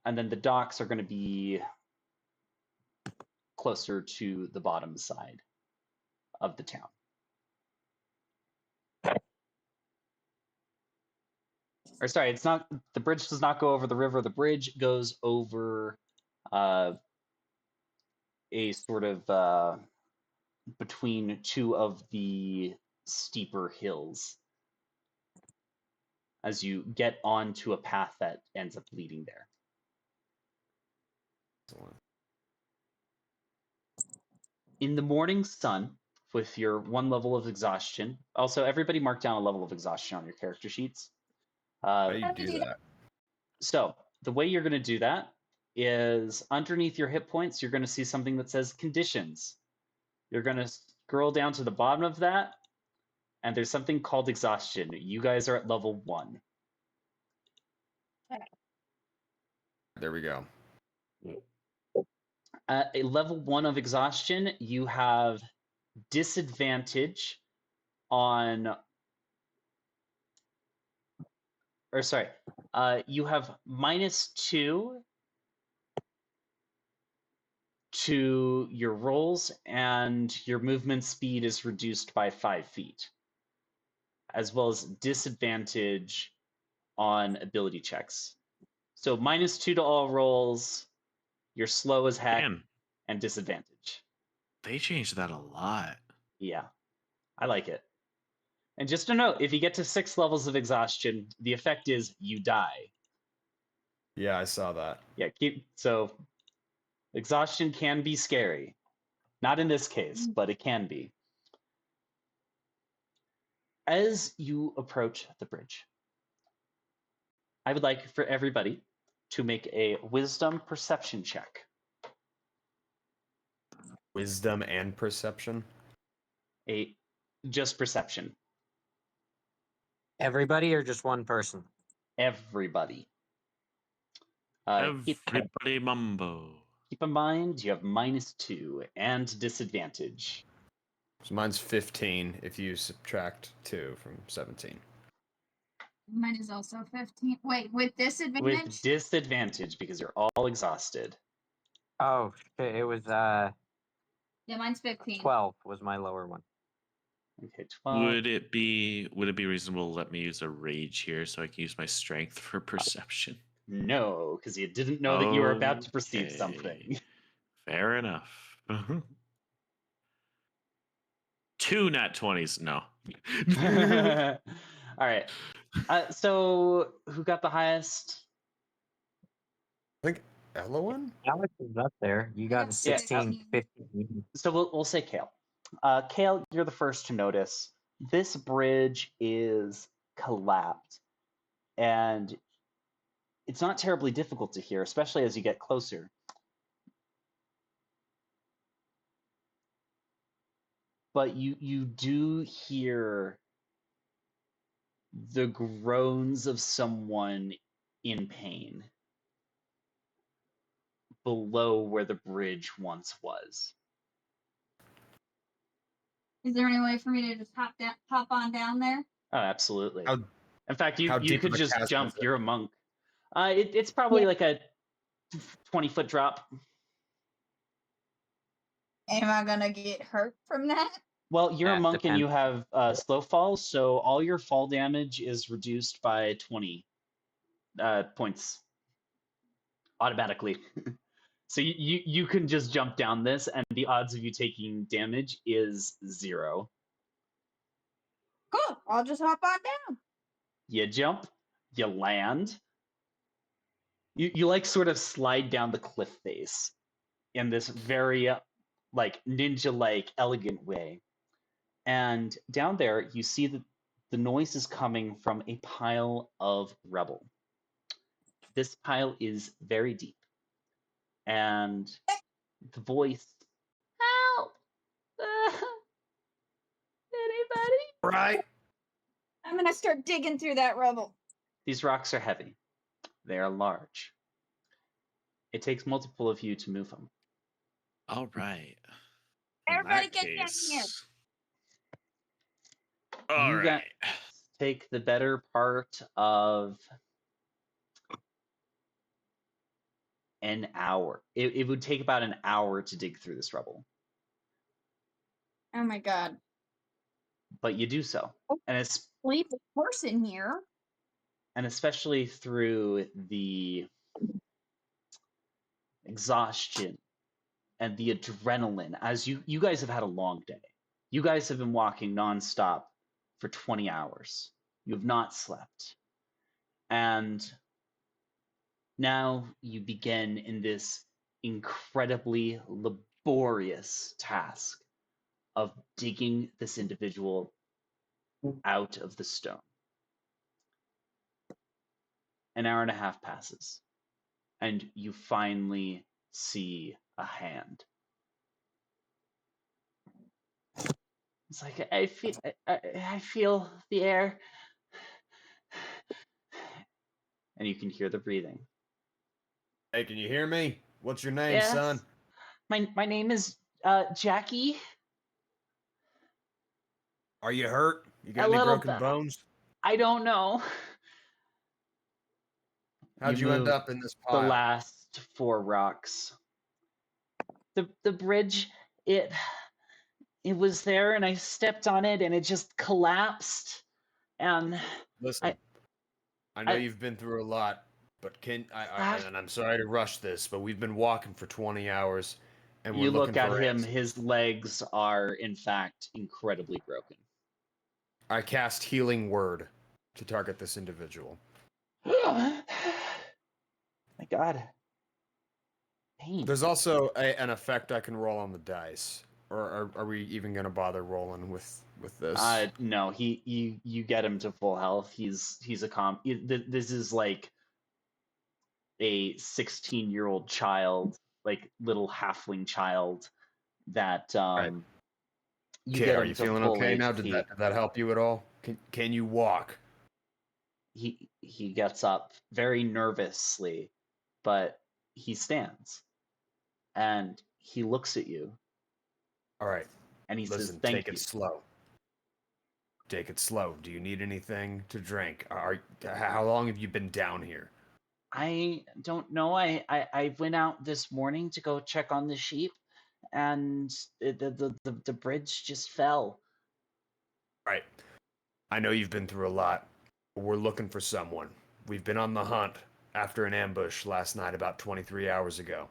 And then the docks are going to be closer to the bottom side of the town. Or sorry, it's not, the bridge does not go over the river. The bridge goes over a sort of between two of the steeper hills as you get onto a path that ends up leading there. In the morning sun, with your 1 level of exhaustion, also everybody mark down a level of exhaustion on your character sheets. How do you do that? So the way you're going to do that is underneath your hit points, you're going to see something that says conditions. You're going to scroll down to the bottom of that, and there's something called exhaustion. You guys are at level 1. There we go. At a level 1 of exhaustion, you have disadvantage on, or sorry, you have -2 to your rolls, and your movement speed is reduced by 5 feet, as well as disadvantage on ability checks. So -2 to all rolls, you're slow as heck, Man, and disadvantage. they changed that a lot. Yeah, I like it. And just a note, if you get to 6 levels of exhaustion, the effect is you die. Yeah, I saw that. Yeah, so exhaustion can be scary. Not in this case, but it can be. As you approach the bridge, I would like for everybody to make a wisdom perception check. Wisdom and perception. Just perception. Everybody or just one person? Everybody. Keep Everybody mumbo. in mind you have -2 and disadvantage. So mine's 15 if you subtract 2 from 17. Mine is also 15. Wait, with disadvantage? With disadvantage because you're all exhausted. Oh shit! It was Yeah, mine's 15. 12 was my lower one. Okay, 12. Would it be reasonable to let me use a rage here so I can use my strength for perception? No, because you didn't know that you were about to perceive something. Fair enough. 2 nat 20s. No. All right. So who got the highest? I think Elowyn? Alex is up there. You got a Yeah. 16, 15. So we'll say Kael. Kael, you're the first to notice. This bridge is collapsed, and it's not terribly difficult to hear, especially as you get closer. But you do hear the groans of someone in pain below where the bridge once was. Is there any way for me to just hop on down there? Oh, absolutely. How- In fact, how you deep could of a just chasm jump. is it? You're a monk. It's probably Yeah. like a 20-foot drop. Am I gonna get hurt from that? Well, you're a That monk and you depends. have slow fall, so all your fall damage is reduced by 20 points automatically. So you can just jump down this, and the odds of you taking damage is 0. Cool. I'll just hop on down. You jump, you land, you like sort of slide down the cliff face in this very like ninja-like elegant way. And down there you see that the noise is coming from a pile of rubble. This pile is very deep. And the voice, help! Anybody? Right. I'm gonna start digging through that rubble. These rocks are heavy. They are large. It takes multiple of you to move them. All right. In Everybody that get down here. case- All You right. take the better part of an hour. It would take about an hour to dig through this rubble, Oh my god. but you do so, and it's Leave a person here. and especially through the exhaustion and the adrenaline, as you guys have had a long day. You guys have been walking nonstop for 20 hours. You have not slept. And now you begin in this incredibly laborious task of digging this individual out of the stone. An hour and a half passes, and you finally see a hand. It's like I feel the air, and you can hear the breathing. Hey, can you hear me? What's your name, Yes. son? My name is Jackie. Are you hurt? You got A any little broken bit. bones? I don't know. How'd you end moved up in this the pile? last 4 rocks. The bridge, it was there, and I stepped on it, and it just collapsed. And Listen, I know I- you've been through a lot, but Ah. and I'm sorry to rush this, but we've been walking for 20 hours, and we're you looking look at for him; answers. his legs are, in fact, incredibly broken. I cast Healing Word to target this individual. My God, pain. There's also an effect I can roll on the dice. Or are we even going to bother rolling with this? No, you get him to full health. He's a this is like a 16-year-old child, like little halfling child that Right. you Okay, get are him you to feeling full okay now? HP. Did that help you at all? Can you walk? He gets up very nervously, but he stands and he looks at you All right. and he says, Listen, "Thank take it you." slow. Take it slow. Do you need anything to drink? How long have you been down here? I don't know. I went out this morning to go check on the sheep, and the bridge just fell. Right. I know you've been through a lot. But we're looking for someone. We've been on the hunt after an ambush last night about 23 hours ago.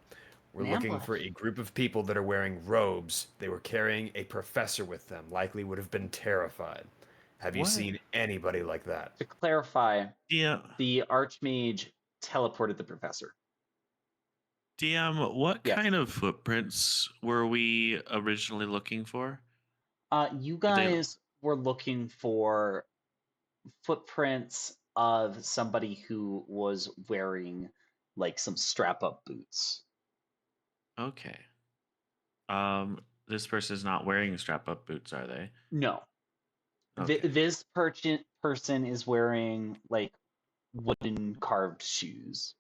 We're An looking for ambush? a group of people that are wearing robes. They were carrying a professor with them, likely would have been terrified. Have you What? seen anybody like that? To clarify, DM, the Archmage teleported the professor. DM, what Yes. kind of footprints were we originally looking for? You Did they- guys were looking for footprints of somebody who was wearing like some strap-up boots. Okay. This person's not wearing strap-up boots, are they? No, Okay. this person is wearing like wooden carved shoes.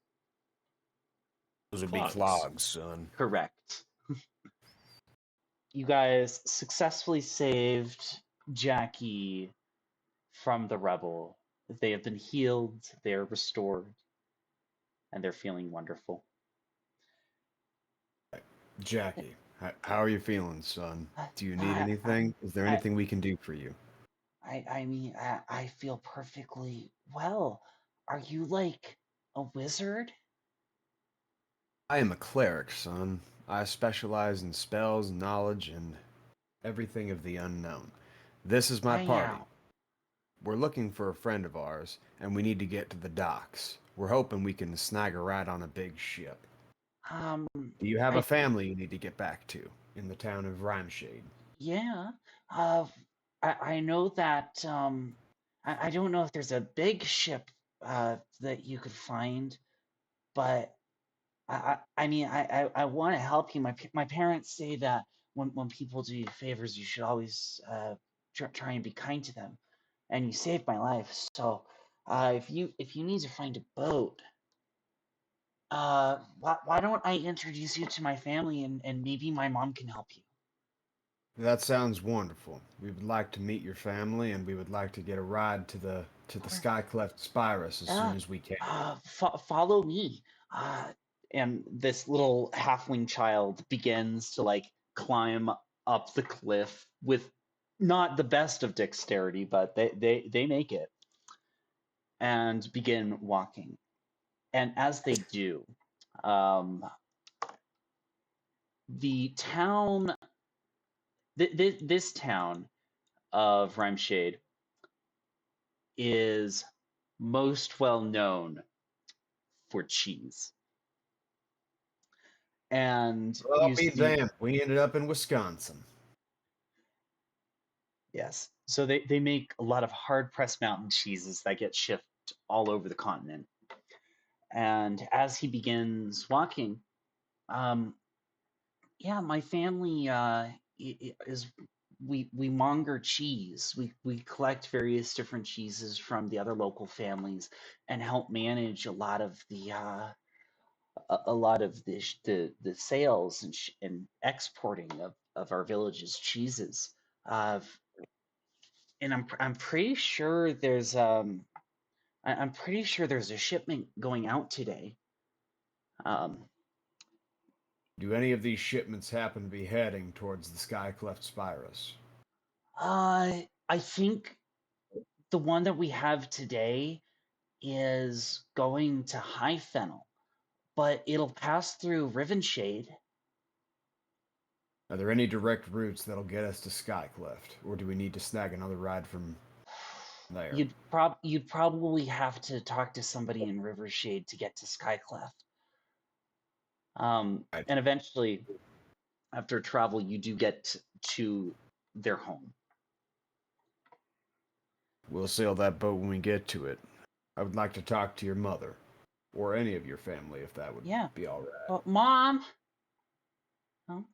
Those would be Clogs. clogs, son. Correct. You guys successfully saved Jackie from the rebel. They have been healed, they are restored, and they're feeling wonderful. Jackie, how are you feeling, son? Do you need I- anything? Is there I- anything we can do for you? I mean, I feel perfectly well. Are you like a wizard? I am a cleric, son. I specialize in spells, knowledge, and everything of the unknown. This is my I party. am. We're looking for a friend of ours, and we need to get to the docks. We're hoping we can snag a ride on a big ship. Do you have I a family you need to get back to in the town of Rhymeshade? Yeah. Uh, I know that. I don't know if there's a big ship that you could find, but I mean, I want to help you. My parents say that when people do you favors, you should always try and be kind to them, and you saved my life. So, if you need to find a boat, why don't I introduce you to my family and maybe my mom can help you. That sounds wonderful. We would like to meet your family, and we would like to get a ride to the Skycleft Spirus as soon as we can. Follow me. And this little halfling child begins to like climb up the cliff with not the best of dexterity, but they make it and begin walking. And as they do, um, the town, this town of Rhymeshade is most well known for cheese. And Well, I'll you be see, damned. We ended up in Wisconsin. yes, so they make a lot of hard pressed mountain cheeses that get shipped all over the continent. And as he begins walking, um, yeah, my family is we monger cheese. We collect various different cheeses from the other local families and help manage a lot of a lot of the sales and exporting of our village's cheeses. Uh, and I'm pretty sure I'm pretty sure there's a shipment going out today. Um, Do any of these shipments happen to be heading towards the Skycleft Spirus? I think the one that we have today is going to High Fennel, but it'll pass through Rivenshade. Are there any direct routes that'll get us to Skycleft, or do we need to snag another ride from there? You'd probably have to talk to somebody in Rivershade to get to Skycleft. Right. And eventually, after travel, you do get to their home. We'll sail that boat when we get to it. I would like to talk to your mother. or any of your family, if that would Yeah. be all right. Well, Mom. Oh,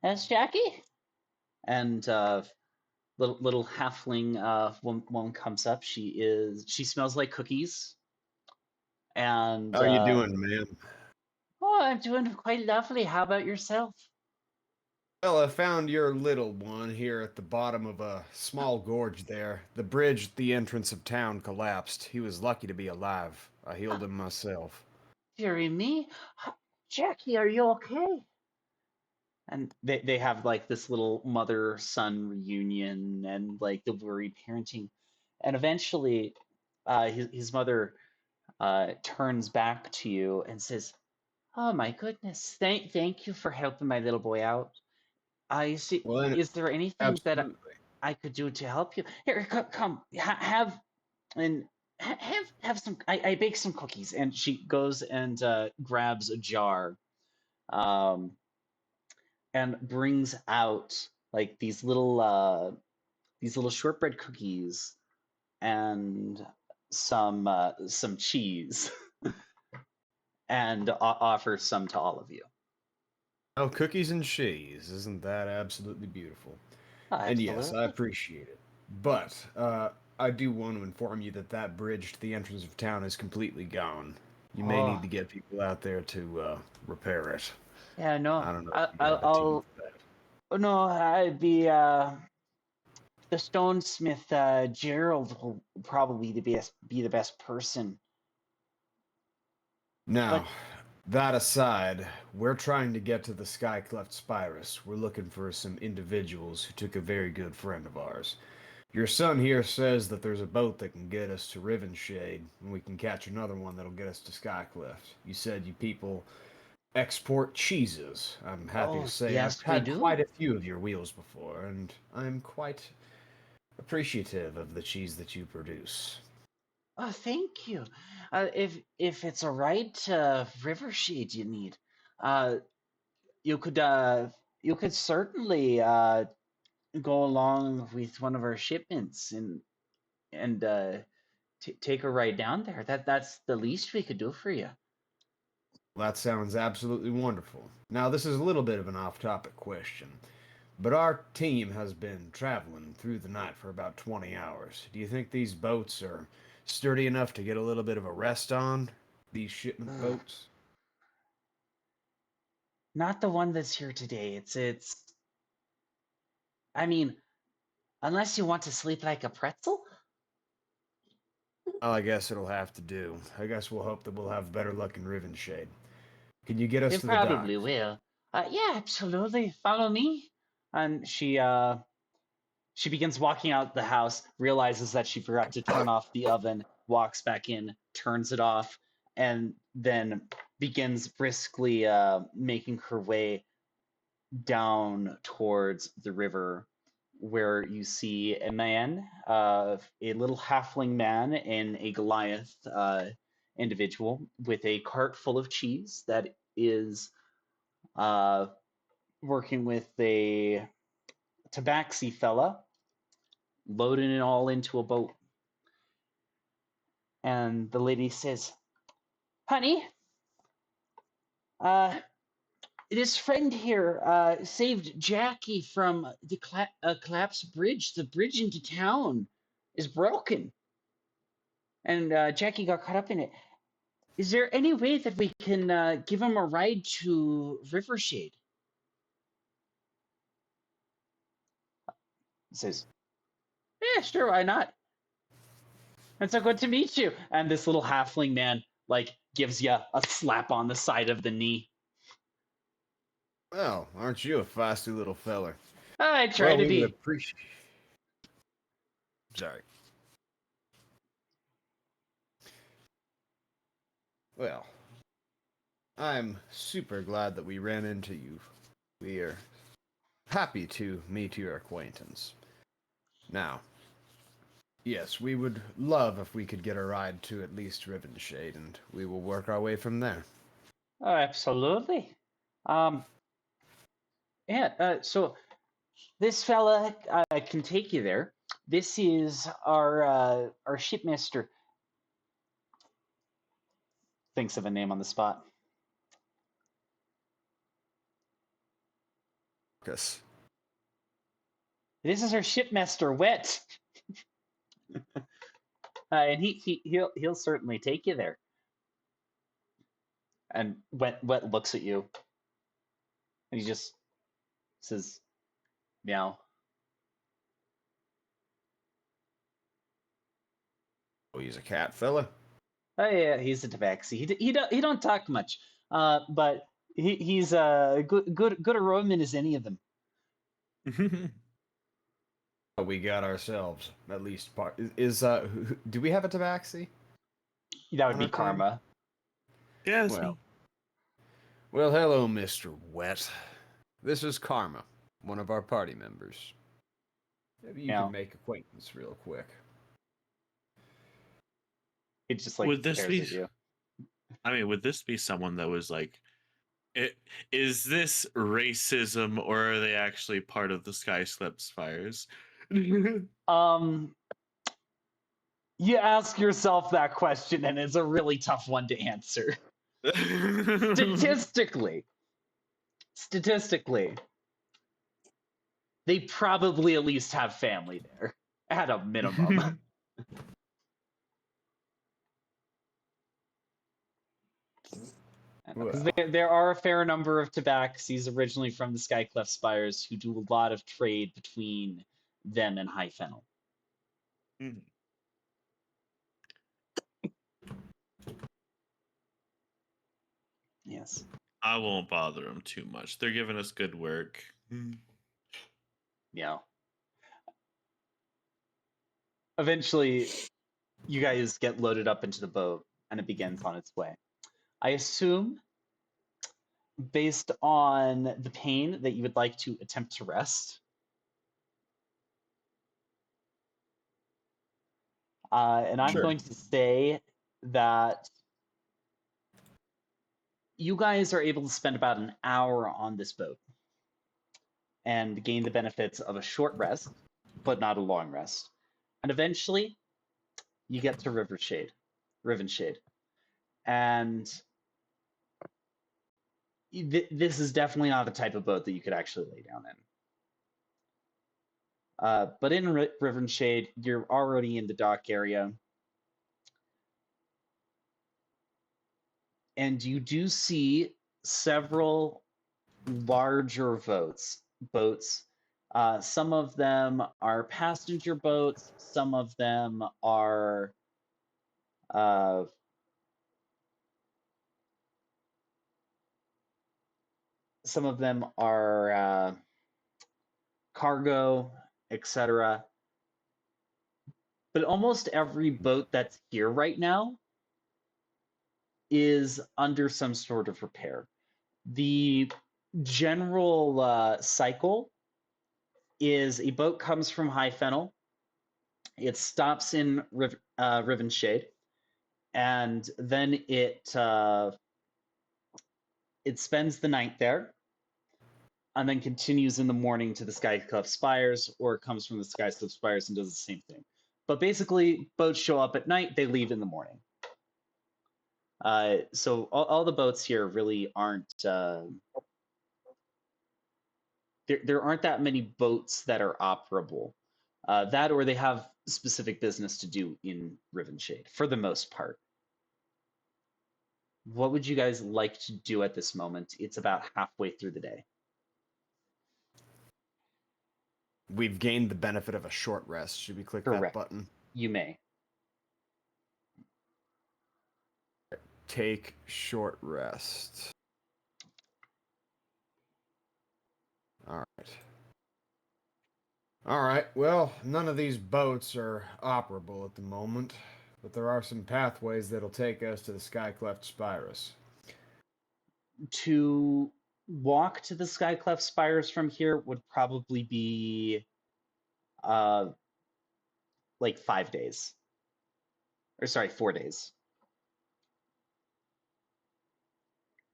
that's Jackie. And little halfling woman comes up. She smells like cookies. And How are you doing, ma'am? oh, I'm doing quite lovely. How about yourself? Well, I found your little one here at the bottom of a small gorge there. The bridge at the entrance of town collapsed. He was lucky to be alive. I healed him myself. Dearie me, Jackie, are you okay? And they have like this little mother son reunion and like the worried parenting, and eventually, his mother turns back to you and says, "Oh my goodness, thank you for helping my little boy out. I see. Well, then, Is there anything that absolutely. I could do to help you? Here, come, have and have some. I baked some cookies." And she goes and grabs a jar, um, and brings out like these little shortbread cookies and some cheese, and offers some to all of you. Oh, cookies and cheese. Isn't that absolutely beautiful? Oh, And yes, I absolutely. appreciate it. But I do want to inform you that that bridge to the entrance of town is completely gone. You may need Oh, to get people out there to repair it. yeah, no, I don't know if I, you I'll, got a team I'll for that. oh, no, the stonesmith, Gerald will probably be the best person. But Now, that aside, we're trying to get to the Skycleft Spirus. We're looking for some individuals who took a very good friend of ours. Your son here says that there's a boat that can get us to Rivenshade, and we can catch another one that'll get us to Skycleft. You said you people export cheeses. I'm happy to oh, say I've yes, we had do. quite a few of your wheels before, and I'm quite appreciative of the cheese that you produce. Oh, thank you. If it's all right, Rivershade you need. Uh, you could certainly go along with one of our shipments and take a ride down there. That's the least we could do for you. That sounds absolutely wonderful. Now, this is a little bit of an off topic question, but our team has been traveling through the night for about 20 hours. Do you think these boats are sturdy enough to get a little bit of a rest on? These shipment Ugh. boats? Not the one that's here today. It's. I mean, unless you want to sleep like a pretzel. Well, I guess it'll have to do. I guess we'll hope that we'll have better luck in Rivenshade. Can you get us It to the dock? probably will. Yeah, absolutely. Follow me. And she begins walking out the house, realizes that she forgot to turn off the oven, walks back in, turns it off, and then begins briskly making her way down towards the river, where you see a man, a little halfling man, and a Goliath individual with a cart full of cheese that is uh, working with a tabaxi fella, loading it all into a boat. And the lady says, "Honey, uh, this friend here saved Jackie from the collapsed bridge. The bridge into town is broken, and Jackie got caught up in it. Is there any way that we can give him a ride to Rivershade?" He says, "Yeah, sure, why not? It's so good to meet you." And this little halfling man like gives you a slap on the side of the knee. Well, aren't you a feisty little feller? I try Well, to we would be. appreciate. Sorry. Well, I'm super glad that we ran into you. We are happy to meet your acquaintance. Now, yes, we would love if we could get a ride to at least Rivenshade, and we will work our way from there. Oh, absolutely. Um, yeah. So this fella can take you there. This is our shipmaster, thinks of a name on the spot. Marcus. This is our shipmaster, Wet. And he'll certainly take you there. And Wet looks at you, and he just says, "Meow." Oh, he's a cat fella. Oh yeah, he's a tabaxi. He don't talk much, but he's good a roman as any of them. We got ourselves at least part. Do we have a tabaxi? That would On be our team? Karma. Yeah, that's Well. me. Well, hello, Mr. Wet. This is Karma, one of our party members. Maybe you Yeah. can make acquaintance real quick. He just like Would this stares be? at you. I mean, would this be someone that was like, is this racism, or are they actually part of the Skyslips fires? You ask yourself that question, and it's a really tough one to answer. Statistically, they probably at least have family there, at a minimum. Because there are a fair number of tabaxis originally from the Skyclef Spires who do a lot of trade between them and High Fennel. Mhm. Yes. I won't bother them too much. They're giving us good work. Yeah. Eventually, you guys get loaded up into the boat, and it begins on its way. I assume, based on the pain, that you would like to attempt to rest. And I'm Sure. going to say that you guys are able to spend about an hour on this boat and gain the benefits of a short rest, but not a long rest. And eventually, you get to Rivenshade. And this is definitely not the type of boat that you could actually lay down in. But in Rivenshade, you're already in the dock area. And you do see several larger boats. Some of them are passenger boats. Some of them are cargo, etc. But almost every boat that's here right now is under some sort of repair. The general cycle is a boat comes from High Fennel. It stops in Rivenshade, and then it spends the night there, and then continues in the morning to the Skyclef Spires, or comes from the Skyclef Spires and does the same thing. But basically, boats show up at night, they leave in the morning. So all the boats here really aren't. There aren't that many boats that are operable. That or they have specific business to do in Rivenshade for the most part. What would you guys like to do at this moment? It's about halfway through the day. We've gained the benefit of a short rest. Should we click that Correct. button? You may. Take short rest. All right. All right. Well, none of these boats are operable at the moment, but there are some pathways that'll take us to the Skycleft Spirus. To walk to the Skyclef Spires from here would probably be like 5 days. Or sorry, 4 days.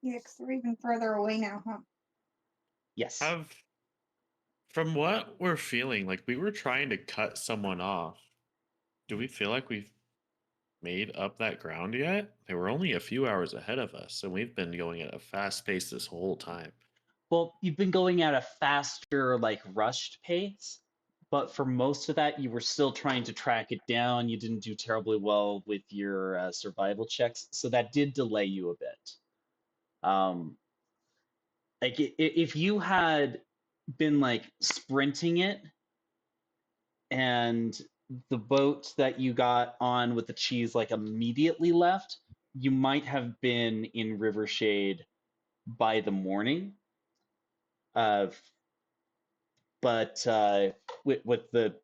Yeah, 'cause they're even further away now, huh? Yes. From what we're feeling, like we were trying to cut someone off. Do we feel like we've made up that ground yet. They were only a few hours ahead of us, and we've been going at a fast pace this whole time. Well, you've been going at a faster, like rushed pace, but for most of that, you were still trying to track it down. You didn't do terribly well with your survival checks, so that did delay you a bit. Like if you had been like sprinting it, and the boat that you got on with the cheese like immediately left, you might have been in Rivershade by the morning. But with the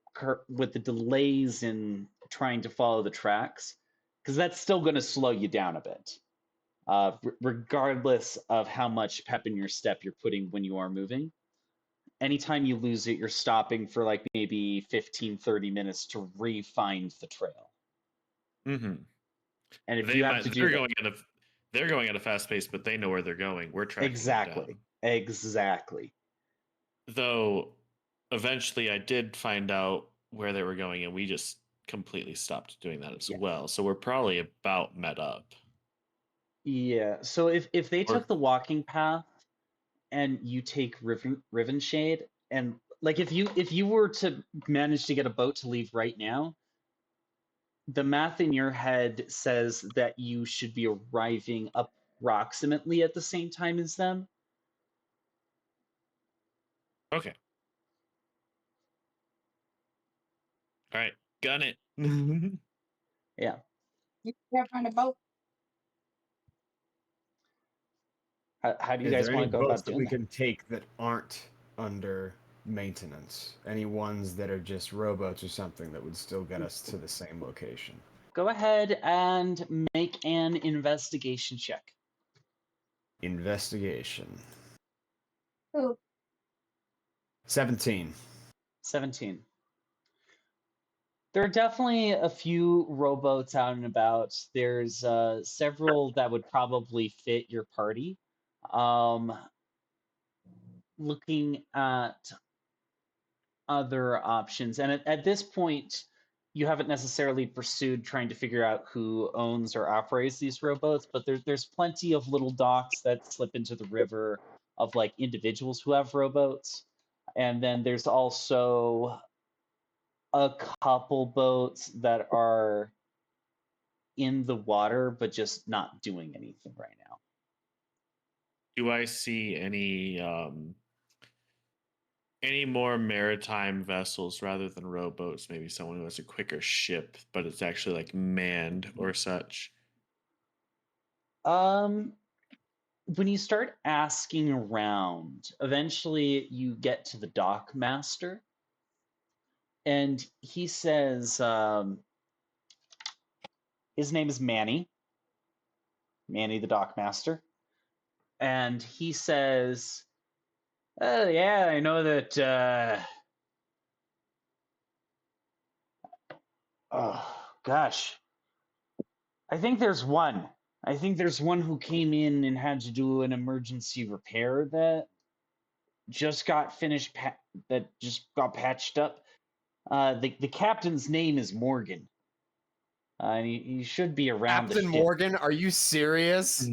delays in trying to follow the tracks, because that's still going to slow you down a bit, regardless of how much pep in your step you're putting when you are moving. Anytime you lose it, you're stopping for like maybe 15, 30 minutes to re-find the trail. Mm-hmm. And if you have to do that, they're going at a fast pace, but they know where they're going. We're tracking them down. Exactly. Though eventually I did find out where they were going, and we just completely stopped doing that as well. So we're probably about met up. Yeah. So if they took the walking path and you take Rivenshade, and like if you were to manage to get a boat to leave right now, the math in your head says that you should be arriving approximately at the same time as them. Okay. All right, gun it. Yeah. You can't find a boat. How do you Is guys there want any to go boats about that doing we that? can take that aren't under maintenance? Any ones that are just rowboats or something that would still get us to the same location? Go ahead and make an investigation check. Investigation. Who? 17. 17. There are definitely a few rowboats out and about. There's several that would probably fit your party. Looking at other options, and at this point, you haven't necessarily pursued trying to figure out who owns or operates these rowboats, but there's plenty of little docks that slip into the river of like individuals who have rowboats, and then there's also a couple boats that are in the water but just not doing anything right now. Do I see any more maritime vessels rather than rowboats? Maybe someone who has a quicker ship, but it's actually like manned or such. When you start asking around, eventually you get to the dock master, and he says, his name is Manny the dock master, and he says, oh yeah, I know that oh gosh, I think there's one who came in and had to do an emergency repair that just got finished that just got patched up. The captain's name is Morgan. He should be around the Captain ship. Morgan, are you serious? Okay,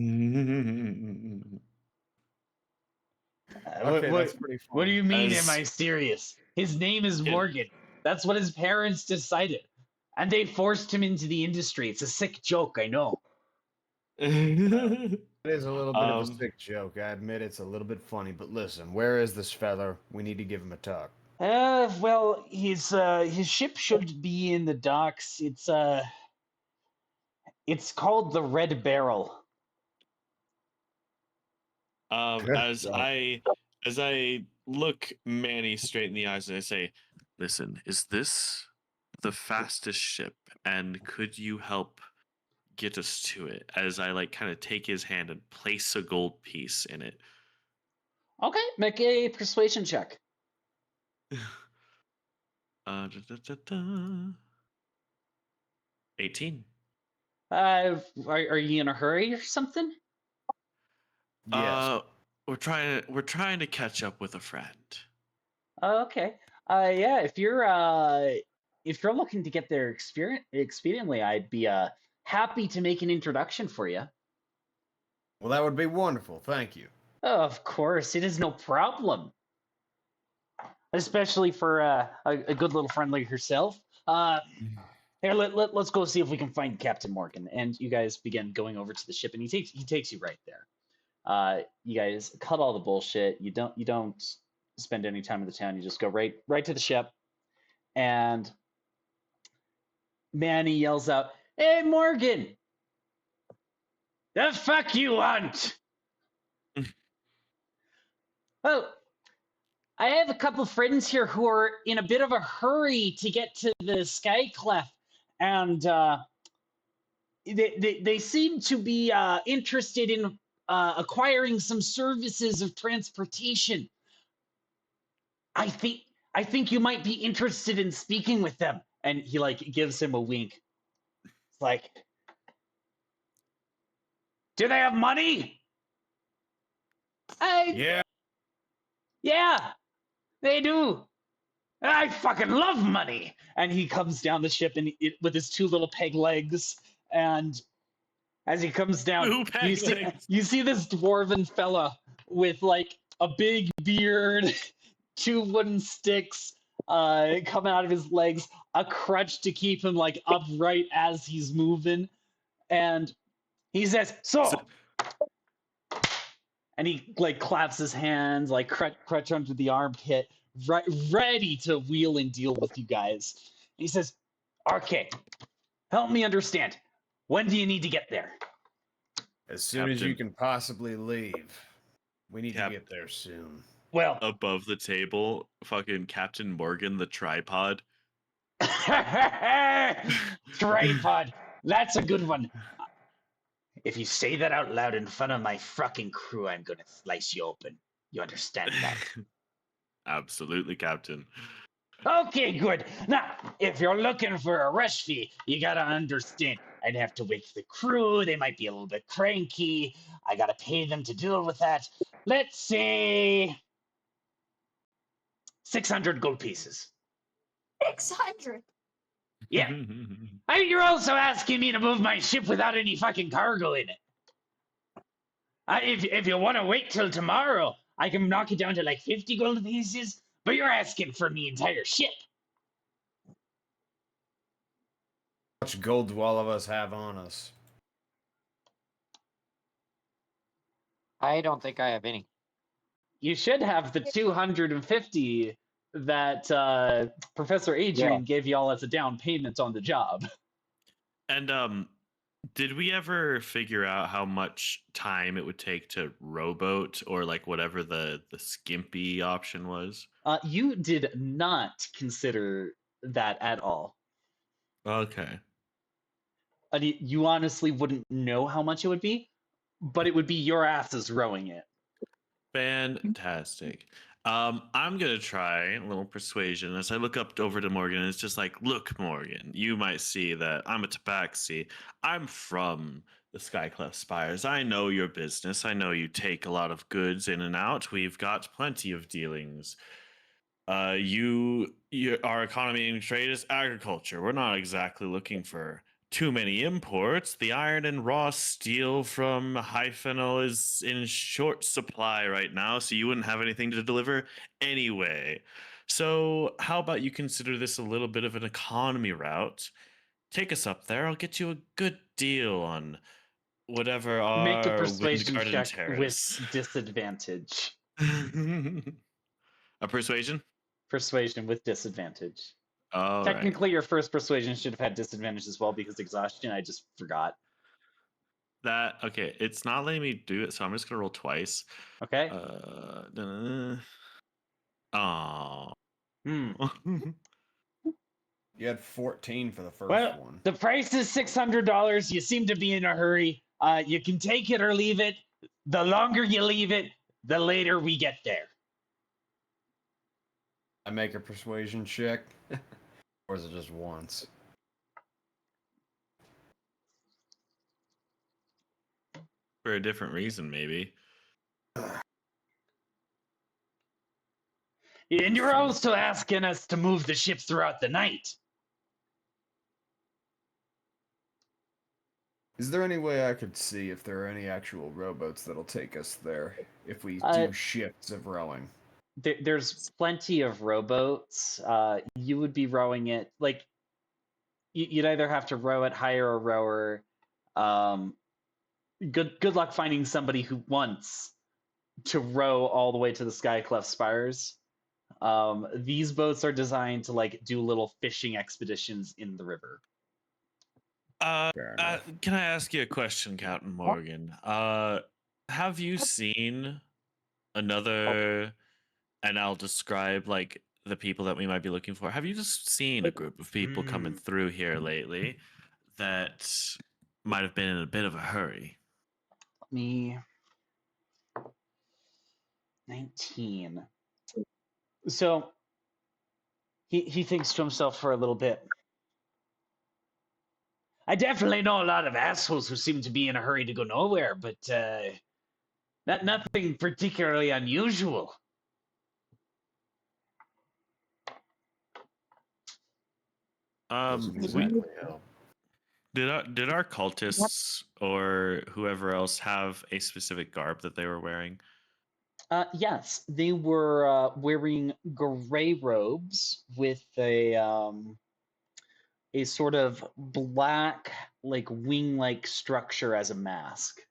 that's pretty funny. What do you mean, As- am I serious? His name is Morgan. That's what his parents decided. And they forced him into the industry. It's a sick joke, I know. It is a little bit of a Um, sick joke. I admit it's a little bit funny, but listen, where is this fella? We need to give him a talk. Well, his ship should be in the docks. It's called the Red Barrel. Good as God. I look Manny straight in the eyes and I say, "Listen, is this the fastest ship? And could you help get us to it?" As I like kind of take his hand and place a gold piece in it. Okay, make a persuasion check. Da, da, da, da. 18. Are you in a hurry or something? Yes. We're trying to catch up with a friend. Okay. Yeah, if you're looking to get there expediently, I'd be happy to make an introduction for you. Well, that would be wonderful. Thank you. Oh, of course, it is no problem. Especially for a good little friend like herself. Here, let's go see if we can find Captain Morgan. And you guys begin going over to the ship, and he takes you right there. You guys cut all the bullshit. You don't spend any time in the town. You just go right to the ship, and Manny yells out, "Hey, Morgan! The fuck you want?" Well, I have a couple friends here who are in a bit of a hurry to get to the Sky Clef, and they seem to be interested in acquiring some services of transportation. I think you might be interested in speaking with them. And he like gives him a wink. It's like, do they have money? Yeah, they do. I fucking love money. And he comes down the ship with his two little peg legs. And as he comes down, you see this dwarven fella with like a big beard, two wooden sticks coming out of his legs, a crutch to keep him like upright as he's moving. And he says, so, and he like claps his hands, like crutch under the armpit, ready to wheel and deal with you guys. He says, okay, help me understand. When do you need to get there? As soon as you can possibly leave. We need to get there soon. Well, above the table, fucking Captain Morgan, the tripod. Tripod. That's a good one. If you say that out loud in front of my fucking crew, I'm gonna slice you open. You understand that? Absolutely, Captain. Okay, good. Now, if you're looking for a rush fee, you gotta understand. I'd have to wake the crew. They might be a little bit cranky. I gotta pay them to deal with that. Let's say 600 gold pieces. 600. Yeah. You're also asking me to move my ship without any fucking cargo in it. If you want to wait till tomorrow, I can knock it down to like 50 gold pieces, but you're asking for the entire ship. How much gold do all of us have on us? I don't think I have any. You should have the 250 that Professor Adrian gave y'all as a down payment on the job. And did we ever figure out how much time it would take to rowboat or like whatever the skimpy option was? You did not consider that at all. Okay. You honestly wouldn't know how much it would be, but it would be your asses rowing it. Fantastic. I'm gonna try a little persuasion as I look up over to Morgan. And it's just like, look, Morgan, you might see that I'm a tabaxi. I'm from the Skyclef Spires. I know your business. I know you take a lot of goods in and out. We've got plenty of dealings. Our economy and trade is agriculture. We're not exactly looking for too many imports. The iron and raw steel from Hyphenol is in short supply right now, so you wouldn't have anything to deliver anyway. So how about you consider this a little bit of an economy route? Take us up there. I'll get you a good deal on whatever our Make a persuasion Wind Garden check Terrace. with disadvantage. A persuasion? Persuasion with disadvantage. All Technically, your first persuasion should have had disadvantage as well because exhaustion. I just forgot. Okay, it's not letting me do it, so I'm just gonna roll twice. Okay. Oh. You had 14 for the first one. The price is $600. You seem to be in a hurry. You can take it or leave it. The longer you leave it, the later we get there. I make a persuasion check, or is it just once? For a different reason, maybe. And you're also asking us to move the ship throughout the night. Is there any way I could see if there are any actual rowboats that'll take us there if we Uh, do shifts of rowing? There's plenty of rowboats. You would be rowing it like you'd either have to row it, hire a rower. Um, good luck finding somebody who wants to row all the way to the Skyclef Spires. These boats are designed to like do little fishing expeditions in the river. Fair enough. Can I ask you a question, Captain Morgan? Have you seen another, and I'll describe like the people that we might be looking for. Have you just seen a group of people coming through here lately that might have been in a bit of a hurry? Me 19. So he thinks to himself for a little bit. I definitely know a lot of assholes who seem to be in a hurry to go nowhere, but nothing particularly unusual. Doesn't We, exactly help. did our cultists or whoever else have a specific garb that they were wearing? Yes, they were wearing gray robes with a sort of black, like wing-like structure as a mask,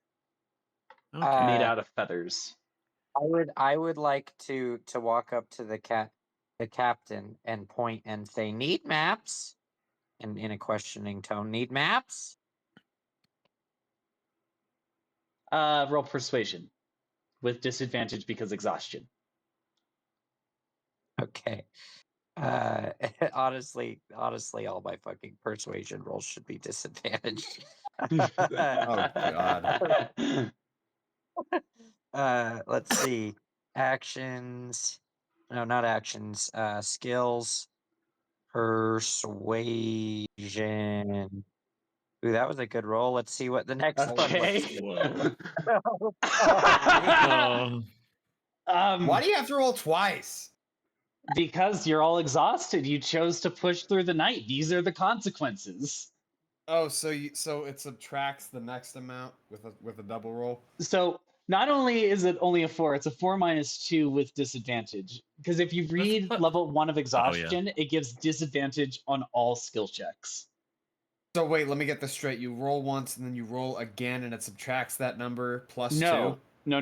Okay. made out of feathers. I would like to walk up to the captain and point and say, "Need maps?" And in a questioning tone, "Need maps?" Roll persuasion with disadvantage because exhaustion. Okay. Honestly, all my fucking persuasion rolls should be disadvantaged. Oh God. Let's see. Actions. No, not actions. Skills. Persuasion. Ooh, that was a good roll. Let's see what the next one Okay. looks Oh, Why do you have to roll twice? Because you're all exhausted, you chose to push through the night. These are the consequences. Oh, so it subtracts the next amount with a double roll. So not only is it only a 4, it's a 4 minus 2 with disadvantage. Because if you read what- level 1 of exhaustion, it gives disadvantage on all skill checks. So wait, let me get this straight. You roll once and then you roll again, and it subtracts that number plus No. 2. No.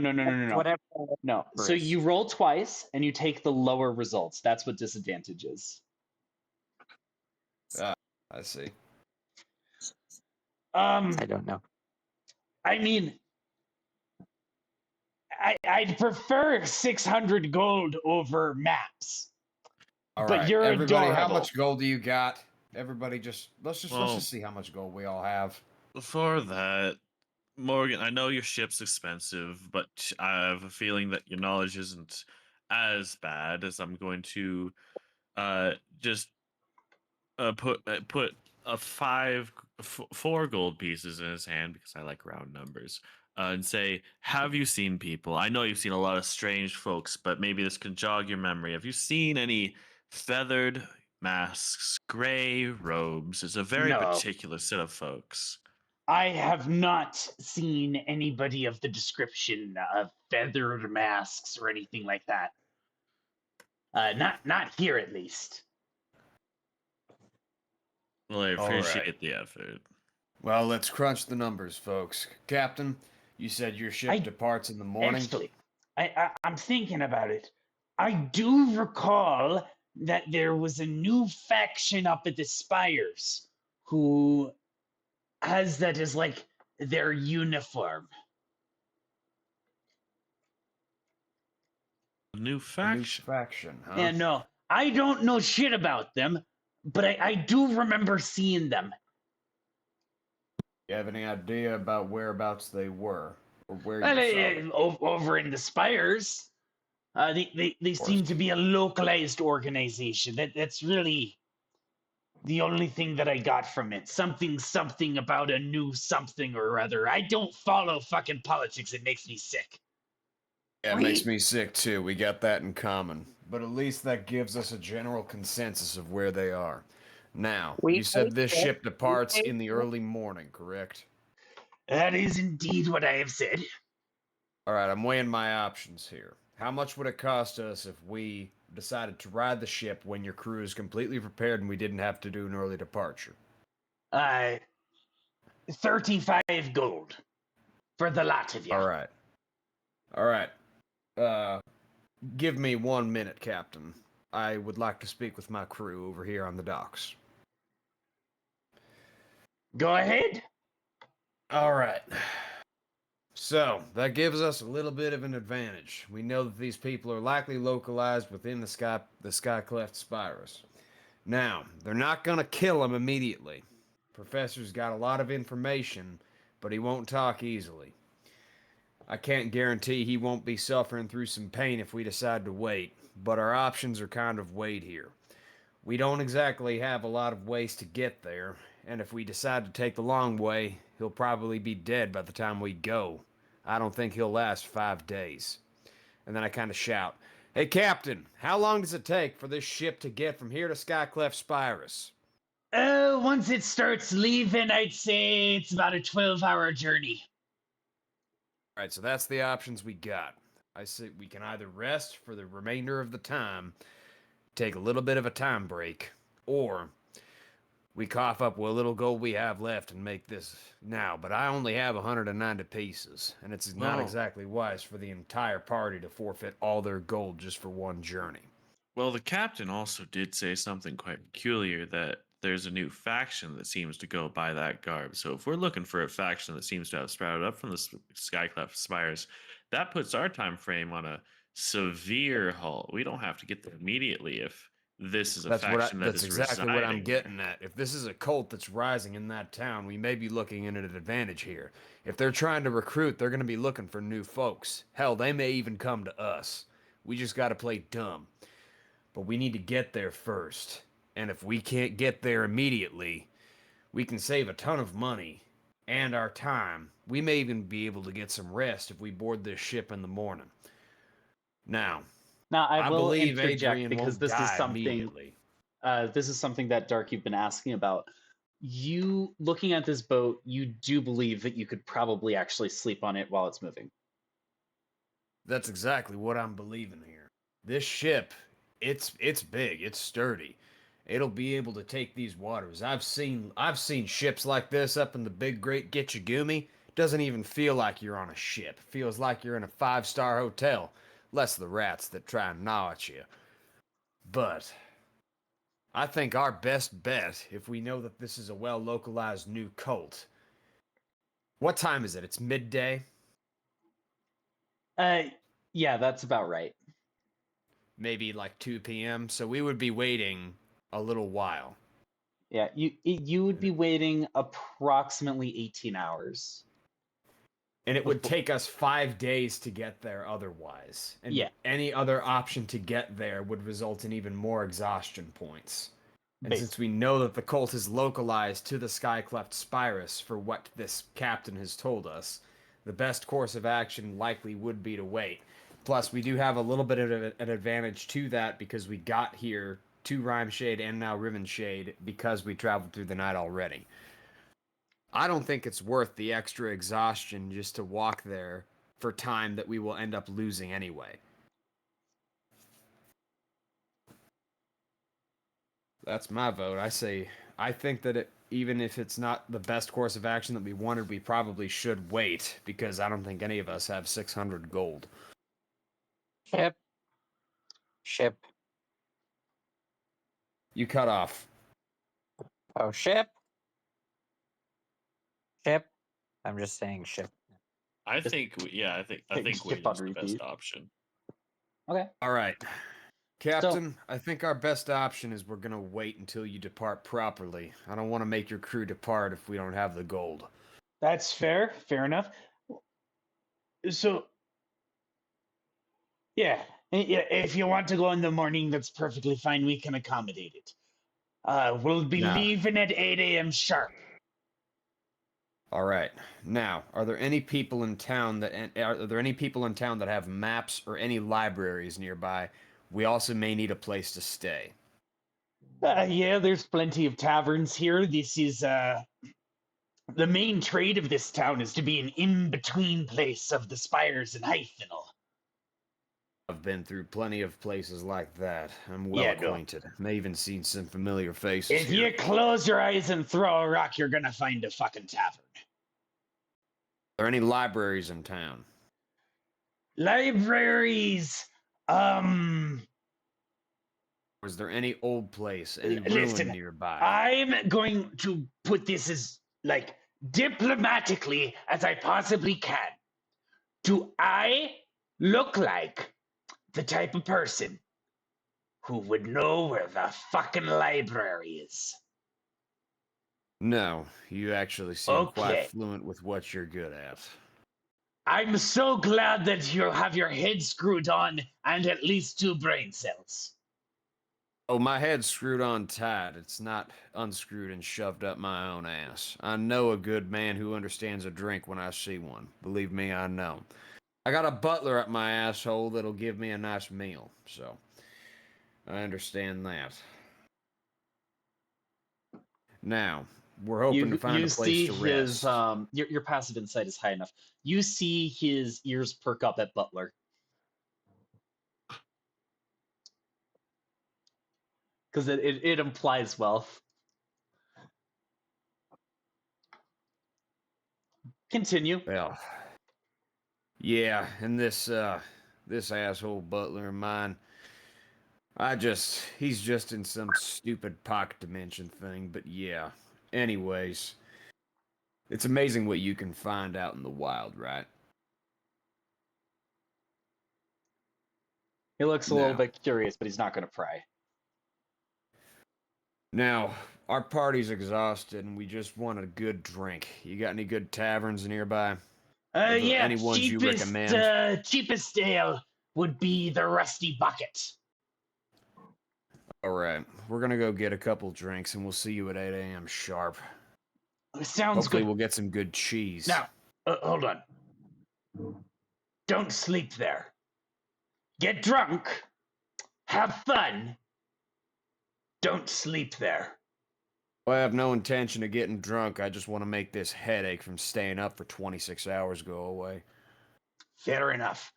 Whatever. No. So you roll twice and you take the lower results. That's what disadvantage is. I see. I don't know. I mean, I'd prefer 600 gold over maps. All But right, you're everybody. How adorable. much gold do you got? Everybody, let's Well- just see how much gold we all have. for that, Morgan, I know your ship's expensive, but I have a feeling that your knowledge isn't as bad as I'm going to just put four gold pieces in his hand because I like round numbers, and say, have you seen people? I know you've seen a lot of strange folks, but maybe this can jog your memory. Have you seen any feathered masks, gray robes? It's a very No. particular set of folks. I have not seen anybody of the description of feathered masks or anything like that. Not here, at least. Well, I All right. appreciate the effort. Well, let's crunch the numbers, folks. Captain, you said your ship departs in the morning. Actually, I'm thinking about it. I do recall that there was a new faction up at the Spires who has that as like their uniform. A new A new faction. faction, huh? And no, I don't know shit about them, but I do remember seeing them. You have any idea about whereabouts they were, or where Well, you saw them? over in the Spires, they seem to be a localized organization. That's really the only thing that I got from it. Something about a new something or other. I don't follow fucking politics. It makes me sick. Yeah, it makes me sick too. We got that in common. But at least that gives us a general consensus of where they are. Now, you said this ship departs in the early morning, correct? That is indeed what I have said. All right, I'm weighing my options here. How much would it cost us if we decided to ride the ship when your crew is completely prepared and we didn't have to do an early departure? 35 gold for the lot of you. All right. All right. Give me 1 minute, Captain. I would like to speak with my crew over here on the docks. Go ahead. All right. So, that gives us a little bit of an advantage. We know that these people are likely localized within the Skycleft Spirus. Now, they're not going to kill them immediately. Professor's got a lot of information, but he won't talk easily. I can't guarantee he won't be suffering through some pain if we decide to wait, but our options are kind of weighed here. We don't exactly have a lot of ways to get there, and if we decide to take the long way, he'll probably be dead by the time we go. I don't think he'll last 5 days. And then I kind of shout, "Hey, Captain, how long does it take for this ship to get from here to Skycleft Spirus?" Once it starts leaving, I'd say it's about a 12-hour journey. All right, so that's the options we got. I say we can either rest for the remainder of the time, take a little bit of a time break, or we cough up what little gold we have left and make this now. But I only have 190 pieces, and it's not exactly wise for the entire party to forfeit all their gold just for one journey. Well, the captain also did say something quite peculiar, that there's a new faction that seems to go by that garb. So if we're looking for a faction that seems to have sprouted up from the Skycleft Spires, that puts our time frame on a severe halt. We don't have to get there immediately if this is a faction that's exactly what I'm residing getting there. at. If this is a cult that's rising in that town, we may be looking at an advantage here. If they're trying to recruit, they're going to be looking for new folks. Hell, they may even come to us. We just got to play dumb. But we need to get there first. And if we can't get there immediately, we can save a ton of money and our time. We may even be able to get some rest if we board this ship in the morning. Now I will believe interject Adrian because won't this is die something. immediately. This is something that Dark, you've been asking about. You looking at this boat, you do believe that you could probably actually sleep on it while it's moving. That's exactly what I'm believing here. This ship, it's big, it's sturdy. It'll be able to take these waters. I've seen ships like this up in the big great Gitchigumi. Doesn't even feel like you're on a ship. It feels like you're in a 5-star hotel. Less the rats that try and gnaw at you. But I think our best bet, if we know that this is a well-localized new cult. What time is it? It's midday? Yeah, that's about right. Maybe like 2 p.m. So we would be waiting a little while. Yeah, you would be waiting approximately 18 hours. And it would take us 5 days to get there otherwise. And Yeah. any other option to get there would result in even more exhaustion points. And since we know that the cult is localized to the Skycleft Spirus for what this captain has told us, the best course of action likely would be to wait. Plus, we do have a little bit of an advantage to that because we got here to Rimeshade and now Rivenshade because we traveled through the night already. I don't think it's worth the extra exhaustion just to walk there for time that we will end up losing anyway. That's my vote. I think that even if it's not the best course of action that we wanted, we probably should wait because I don't think any of us have 600 gold. Ship. You cut off. Oh, ship. I'm just saying ship. I think skip waiting on is the best repeat. option. Okay. All right. Captain, I think our best option is we're going to wait until you depart properly. I don't want to make your crew depart if we don't have the gold. That's fair. Fair enough. So, yeah, if you want to go in the morning, that's perfectly fine. We can accommodate it. We'll be leaving at 8 a.m. sharp. All right. Now, are there any people in town that have maps or any libraries nearby? We also may need a place to stay. Yeah, there's plenty of taverns here. This is The main trade of this town is to be an in-between place of the spires and Hythenal. I've been through plenty of places like that. I'm well Yeah, no. acquainted. I've even seen some familiar faces If here. you close your eyes and throw a rock, you're gonna find a fucking tavern. Are there any libraries in town? Libraries, Or is there any old place, any listen, ruin nearby? I'm going to put this as, like, diplomatically as I possibly can. Do I look like the type of person who would know where the fucking library is? No, you actually seem quite Okay. fluent with what you're good at. I'm so glad that you have your head screwed on and at least 2 brain cells. Oh, my head's screwed on tight. It's not unscrewed and shoved up my own ass. I know a good man who understands a drink when I see one. Believe me, I know. I got a butler up my asshole that'll give me a nice meal, so I understand that. Now, we're hoping to find a place to rest. Your passive insight is high enough. You see his ears perk up at Butler. Because it implies wealth. Continue. Well, yeah, and this asshole butler of mine, he's just in some stupid pocket dimension thing, but yeah. Anyways, it's amazing what you can find out in the wild, right? He looks a little No. bit curious, but he's not going to pry. Now, our party's exhausted and we just want a good drink. You got any good taverns nearby? Yeah, any ones you recommend? cheapest ale would be the Rusty Bucket. Alright, we're gonna go get a couple drinks and we'll see you at 8 a.m. sharp. Sounds Hopefully good. we'll get some good cheese. Now, hold on. Don't sleep there. Get drunk. Have fun. Don't sleep there. Well, I have no intention of getting drunk. I just want to make this headache from staying up for 26 hours go away. Fair enough.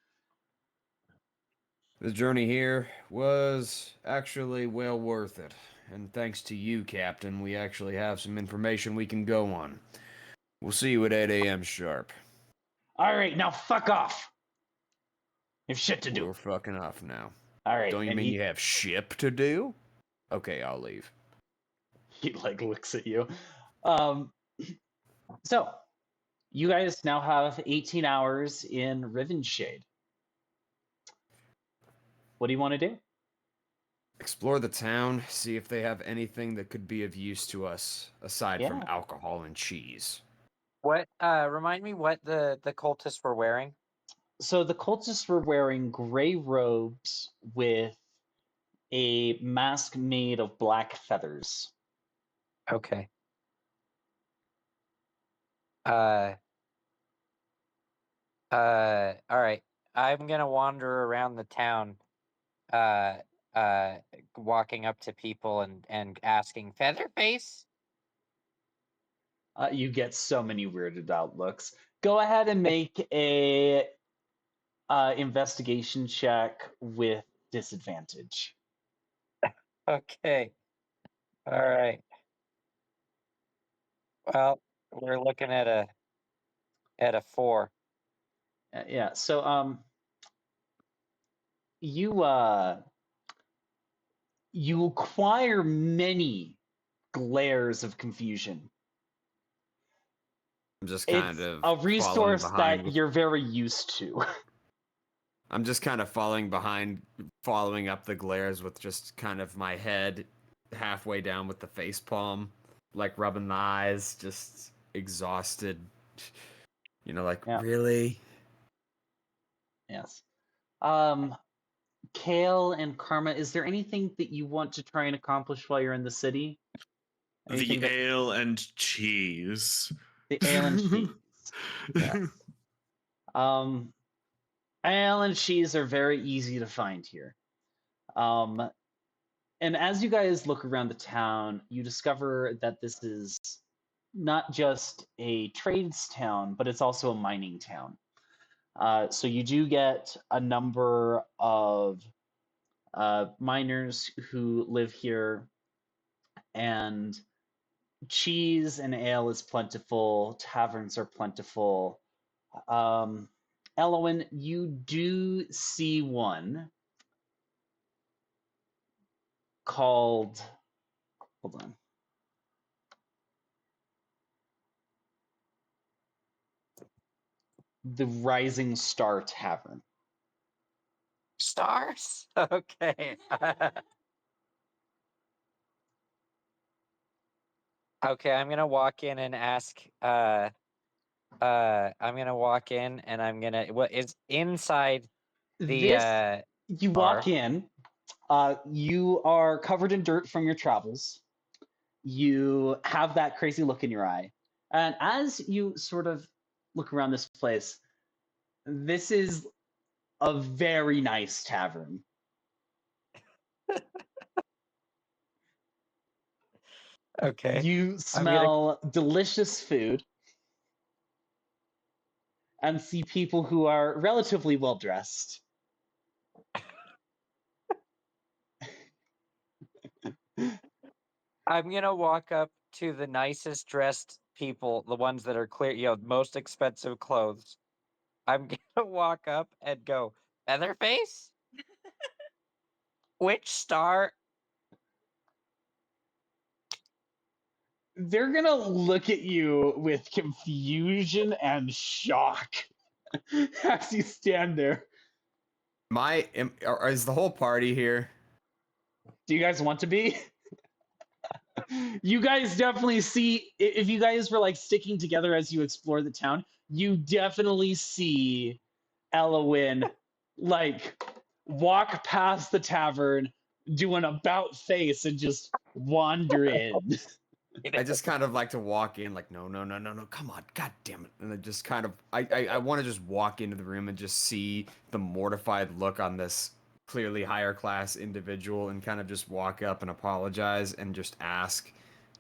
The journey here was actually well worth it. And thanks to you, Captain, we actually have some information we can go on. We'll see you at 8 a.m. sharp. All right, now fuck off. You have shit to do. We're fucking off now. All right. Don't you mean you have ship to do? Okay, I'll leave. He like looks at you. So you guys now have 18 hours in Rivenshade. What do you want to do? Explore the town, see if they have anything that could be of use to us aside from Yeah. alcohol and cheese. What? Remind me what the cultists were wearing. So the cultists were wearing gray robes with a mask made of black feathers. Okay. All right. I'm gonna wander around the town, walking up to people and asking Featherface. You get so many weirded out looks. Go ahead and make a investigation check with disadvantage. Okay. All right. Well, we're looking at a 4. Yeah. So you acquire many glares of confusion. I'm just It's kind of a resource following that you're very used to. I'm just kind of following up the glares with just kind of my head halfway down with the face palm, like rubbing the eyes, just exhausted. You know, like, Yeah. really? Yes. Kael and Karma, is there anything that you want to try and accomplish while you're in the city? Anything The ale and cheese. The ale and cheese. Yes. Ale and cheese are very easy to find here. And as you guys look around the town, you discover that this is not just a trades town, but it's also a mining town. So you do get a number of miners who live here, and cheese and ale is plentiful. Taverns are plentiful. Elowyn, you do see one called. Hold on. The Rising Star Tavern. Stars? Okay. Okay, I'm gonna walk in and ask. I'm gonna walk in and I'm gonna. What is inside the? This, you walk bar? in. You are covered in dirt from your travels. You have that crazy look in your eye, and as you sort of look around this place, this is a very nice tavern. Okay. You smell delicious food and see people who are relatively well dressed. I'm gonna walk up to the nicest dressed people, the ones that are clear, most expensive clothes. I'm gonna walk up and go, Featherface? Which star? They're gonna look at you with confusion and shock as you stand there. Is the whole party here? Do you guys want to be? You guys definitely see, if you guys were like sticking together as you explore the town, you definitely see Elowyn like walk past the tavern, do an about face, and just wander in. I just kind of like to walk in, like, no, come on, god damn it. And I just kind of, I want to just walk into the room and just see the mortified look on this clearly higher class individual and kind of just walk up and apologize and just ask,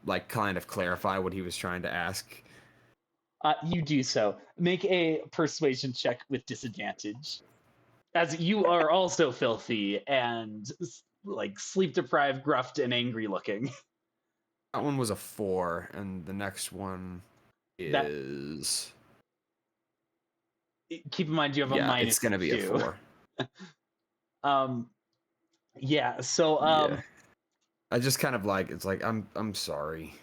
like, kind of clarify what he was trying to ask. You do so. Make a persuasion check with disadvantage, as you are also filthy and like sleep deprived, gruffed, and angry looking. That one was a 4, and the next one is... Keep in mind you have a yeah, minus it's gonna be 2. a 4. Yeah. So Yeah. I just kind of like, it's like, I'm sorry.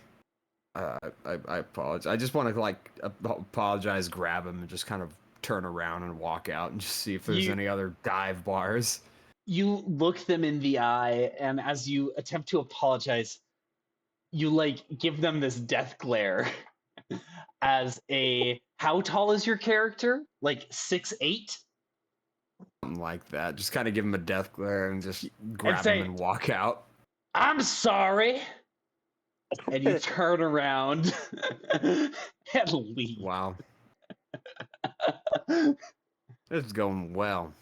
I apologize. I just want to like apologize, grab him, and just kind of turn around and walk out and just see if there's any other dive bars. You look them in the eye, and as you attempt to apologize, you like give them this death glare. As a, how tall is your character? Like 6'8"? Something like that. Just kind of give him a death glare and just grab say, him and walk out. I'm sorry. And you turn around and leave. Wow. This is going well.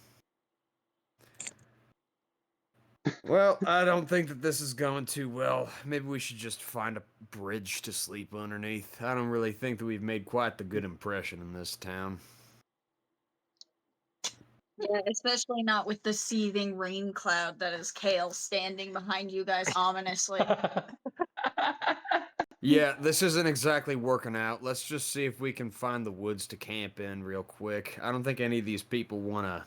Well, I don't think that this is going too well. Maybe we should just find a bridge to sleep underneath. I don't really think that we've made quite the good impression in this town. Yeah, especially not with the seething rain cloud that is Kael standing behind you guys ominously. Yeah, this isn't exactly working out. Let's just see if we can find the woods to camp in real quick. I don't think any of these people want to...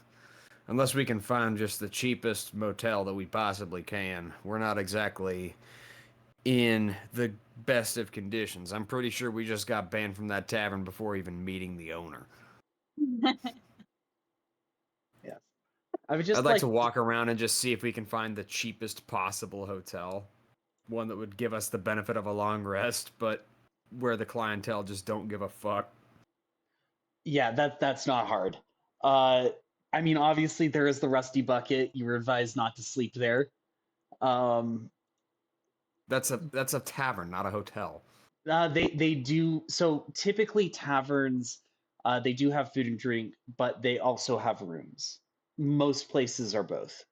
unless we can find just the cheapest motel that we possibly can. We're not exactly in the best of conditions. I'm pretty sure we just got banned from that tavern before even meeting the owner. Yes. I would just I'd like to walk around and just see if we can find the cheapest possible hotel. One that would give us the benefit of a long rest, but where the clientele just don't give a fuck. Yeah, that's not hard. I mean, obviously there is the Rusty Bucket. You were advised not to sleep there. That's a tavern, not a hotel. They do, so typically taverns, they do have food and drink, but they also have rooms. Most places are both.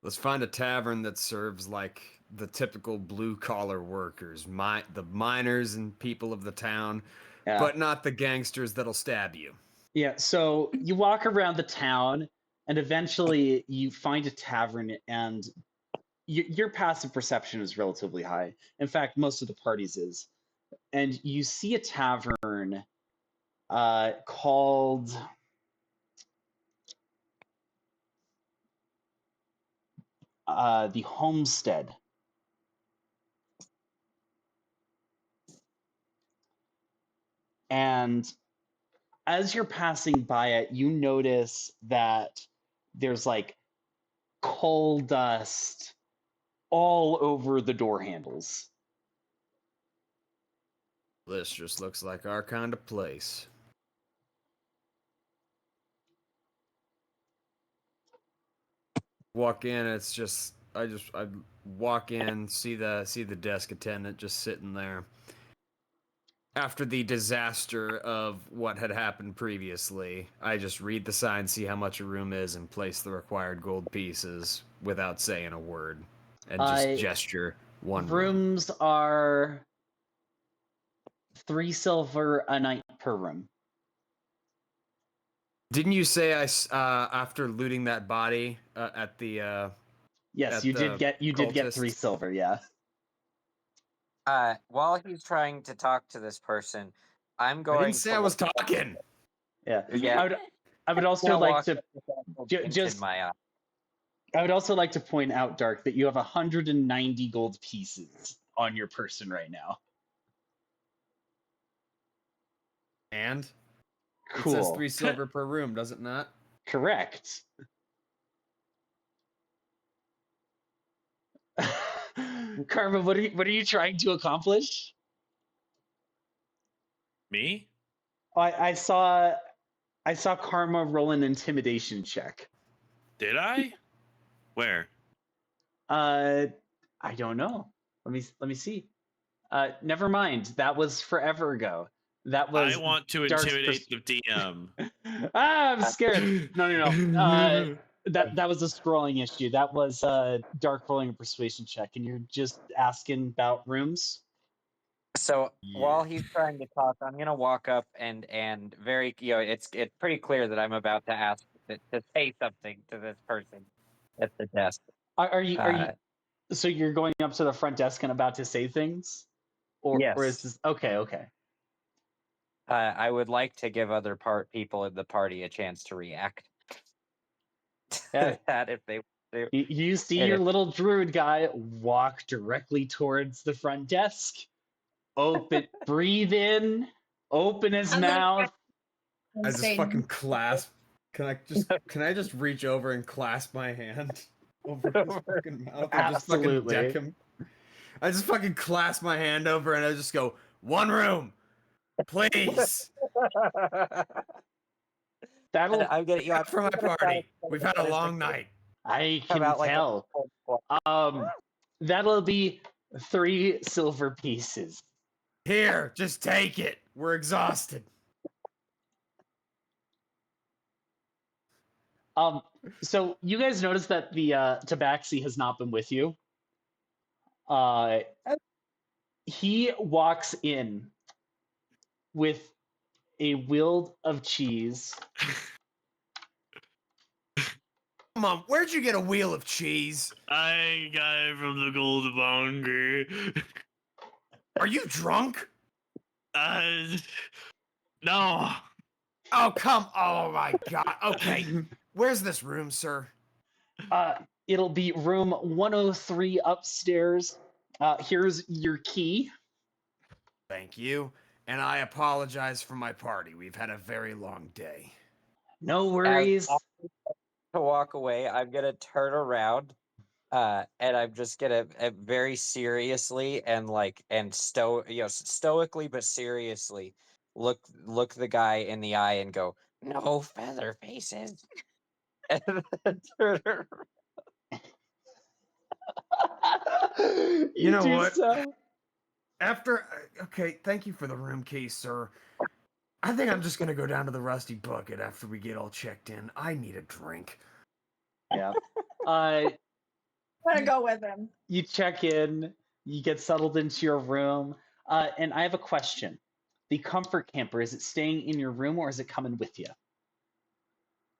Let's find a tavern that serves like the typical blue collar workers, the miners and people of the town, Yeah. but not the gangsters that'll stab you. Yeah, so you walk around the town, and eventually you find a tavern, and your passive perception is relatively high. In fact, most of the party's is. And you see a tavern called the Homestead. And as you're passing by it, you notice that there's like coal dust all over the door handles. This just looks like our kind of place. Walk in, it's just I walk in, see the desk attendant just sitting there. After the disaster of what had happened previously, I just read the sign, see how much a room is, and place the required gold pieces without saying a word, and just gesture one room. Rooms are 3 silver a night per room. Didn't you say after looting that body at the Yes, at you the did get 3 cultists? silver, yeah. While he's trying to talk to this person, I'm I going didn't say to I was talking. Yeah. Yeah. I would also Gonna like walk to with ju- glint just in my eye. I would also like to point out, Dark, that you have 190 gold pieces on your person right now. And it Cool. says 3 silver per room, does it not? Correct. Karma, what are you trying to accomplish? Me? I saw Karma roll an intimidation check. Did I? Where? I don't know. Let me see. Never mind. That was forever ago. That was I want to Dark's intimidate the DM. I'm scared. No. That was a scrolling issue. That was Dark rolling a persuasion check, and you're just asking about rooms. So while Yeah. he's trying to talk, I'm gonna walk up and very, it's pretty clear that I'm about to ask to say something to this person at the desk. Are you so you're going up to the front desk and about to say things, or Yes. is this okay? I would like to give other people in the party a chance to react Yeah. to that if they. You see And your if- little druid guy walk directly towards the front desk. Breathe in, open his I'm gonna mouth. I just say, fucking clasp. Can I just reach over and clasp my hand over his fucking mouth and just fucking Absolutely. deck him? I just fucking clasp my hand over and I just go, 1 room, please. That'll I'm gonna, Look for my party. We've had a long night. I How can about like tell. That'll be 3 silver pieces. Here, just take it. We're exhausted. So you guys notice that the Tabaxi has not been with you. He walks in with a wheel of cheese. Come on, where'd you get a wheel of cheese? I got it from the Gold Monger. Are you drunk? No. Oh, come. Oh my god. Okay. Where's this room, sir? It'll be room 103 upstairs. Here's your key. Thank you. And I apologize for my party. We've had a very long day. No worries. to walk away, I'm gonna turn around, and I'm just gonna very seriously and stoically but seriously look the guy in the eye and go, "No feather faces." And then turn around. You know do what? so. Okay, thank you for the room key, sir. I think I'm just gonna go down to the Rusty Bucket after we get all checked in. I need a drink. Yeah. I'm gonna go with him. You check in, you get settled into your room, and I have a question. The comfort camper, is it staying in your room or is it coming with you?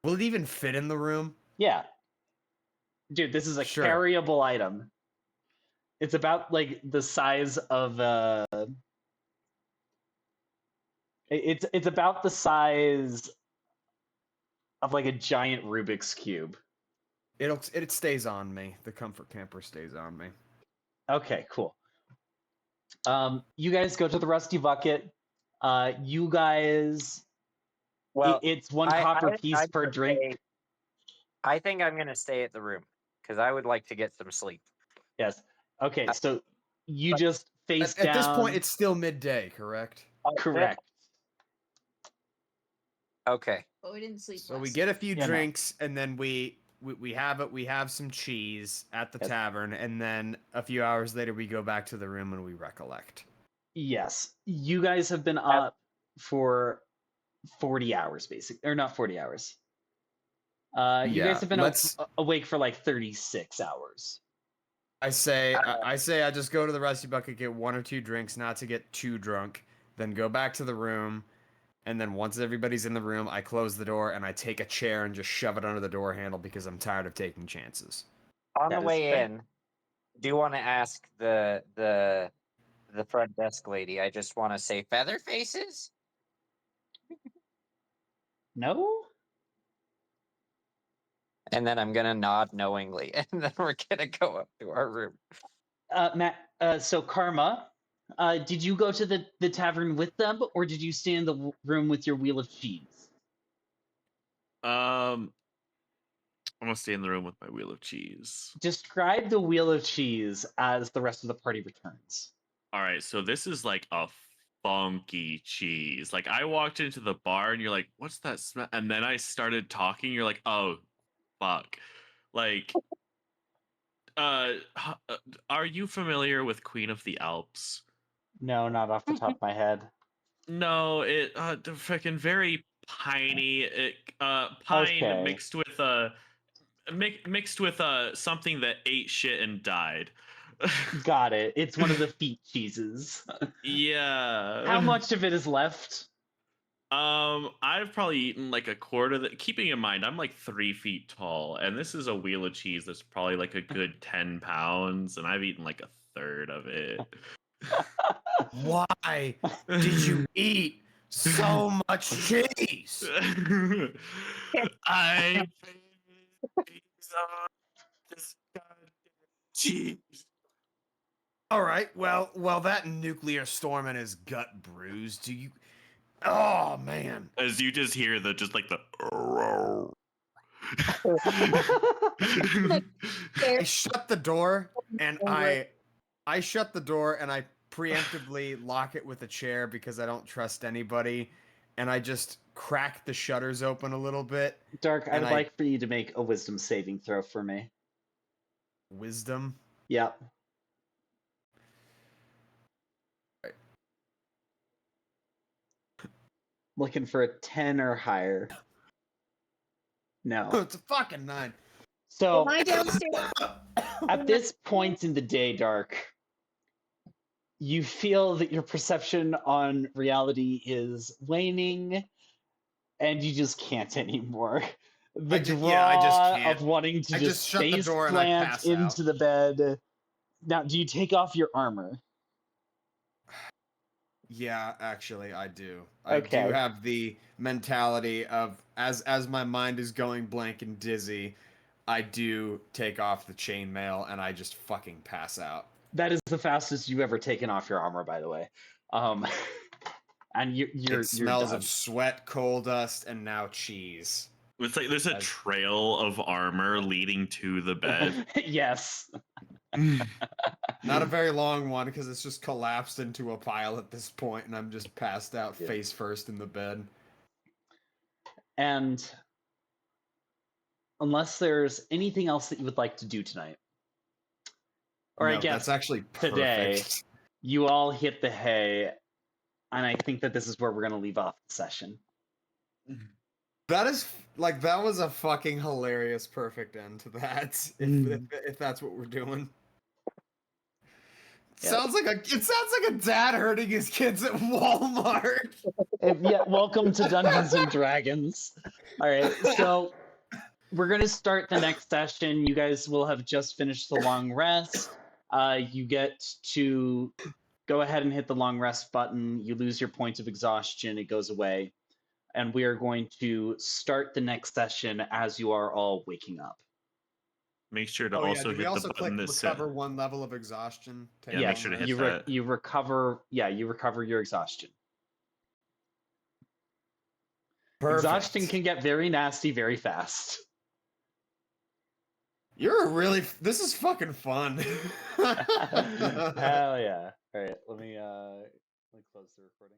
Will it even fit in the room? Yeah. Dude, this is a Sure. carryable item. It's about like the size of it's about the size of like a giant Rubik's cube. It stays on me. The comfort camper stays on me. Okay, cool. You guys go to the Rusty Bucket. You guys, Well, it's one I- copper I- piece I'm per gonna drink. say- I think I'm gonna stay at the room because I would like to get some sleep. Yes. Okay, so you but- just face At this down. point, it's still midday, correct? correct. Okay. But we didn't sleep. So we last get a night. few Yeah, no. drinks, and then we have some cheese at the Yes. tavern, and then a few hours later we go back to the room and we recollect. Yes, you guys have been up for 40 hours, basically, or not 40 hours. You Yeah, guys have been let's- awake for like 36 hours. I say I just go to the Rusty Bucket, get one or two drinks, not to get too drunk, then go back to the room, and then once everybody's in the room, I close the door and I take a chair and just shove it under the door handle because I'm tired of taking chances. On That the is way fair. in, do you want to ask the front desk lady? I just want to say feather faces. No? And then I'm gonna nod knowingly, and then we're gonna go up to our room. Matt, so Karma, did you go to the tavern with them, or did you stay in the room with your wheel of cheese? I'm gonna stay in the room with my wheel of cheese. Describe the wheel of cheese as the rest of the party returns. All right, so this is like a funky cheese. Like I walked into the bar and you're like, "What's that smell?" And then I started talking. You're like, "Oh, fuck!" Like, are you familiar with Queen of the Alps? No, not off the top of my head. No, the freaking very piney, pine Okay. mixed with mixed with something that ate shit and died. Got it. It's one of the feet cheeses. Yeah. How much of it is left? I've probably eaten like a quarter of the, keeping in mind I'm like 3 feet tall, and this is a wheel of cheese that's probably like a good 10 pounds, and I've eaten like a third of it. Why did you eat so much cheese? I this goddamn cheese. All right, well, that nuclear storm and his gut bruise. Do you? Oh man! As you just hear the just like the. I shut the door and I shut the door and I preemptively lock it with a chair because I don't trust anybody, and I just crack the shutters open a little bit. Dark, And I'd like for you to make a wisdom saving throw for me. Wisdom. Yep. Looking for a 10 or higher. Oh, No. it's a fucking 9. So Am I downstairs? at this point in the day, Dark, you feel that your perception on reality is waning, and you just can't anymore. The draw I just can't. of wanting to I just just shut the face door and I plant pass into out. the bed. Now, do you take off your armor? Yeah, actually, I do. I Okay. do have the mentality of as my mind is going blank and dizzy, I do take off the chainmail and I just fucking pass out. That is the fastest you've ever taken off your armor, by the way. And you're It smells done. of sweat, coal dust, and now cheese. It's like there's a trail of armor leading to the bed. Yes. Not a very long one because it's just collapsed into a pile at this point, and I'm just passed out Yeah. face first in the bed. And unless there's anything else that you would like to do tonight, or I No, guess that's actually perfect. today, you all hit the hay, and I think that this is where we're going to leave off the session. That is like that was a fucking hilarious perfect end to that. If that's what we're doing. Yeah. It sounds like a dad hurting his kids at Walmart. Yeah, welcome to Dungeons and Dragons. All right, so we're gonna start the next session. You guys will have just finished the long rest. You get to go ahead and hit the long rest button. You lose your point of exhaustion. It goes away. And we are going to start the next session as you are all waking up. Make sure to Oh, also did we hit also the click button that says recover one level of exhaustion? Yeah, make sure to hit that. You recover. Yeah, you recover your exhaustion. Perfect. Exhaustion can get very nasty very fast. This is fucking fun. Hell yeah! All right, let me close the recording.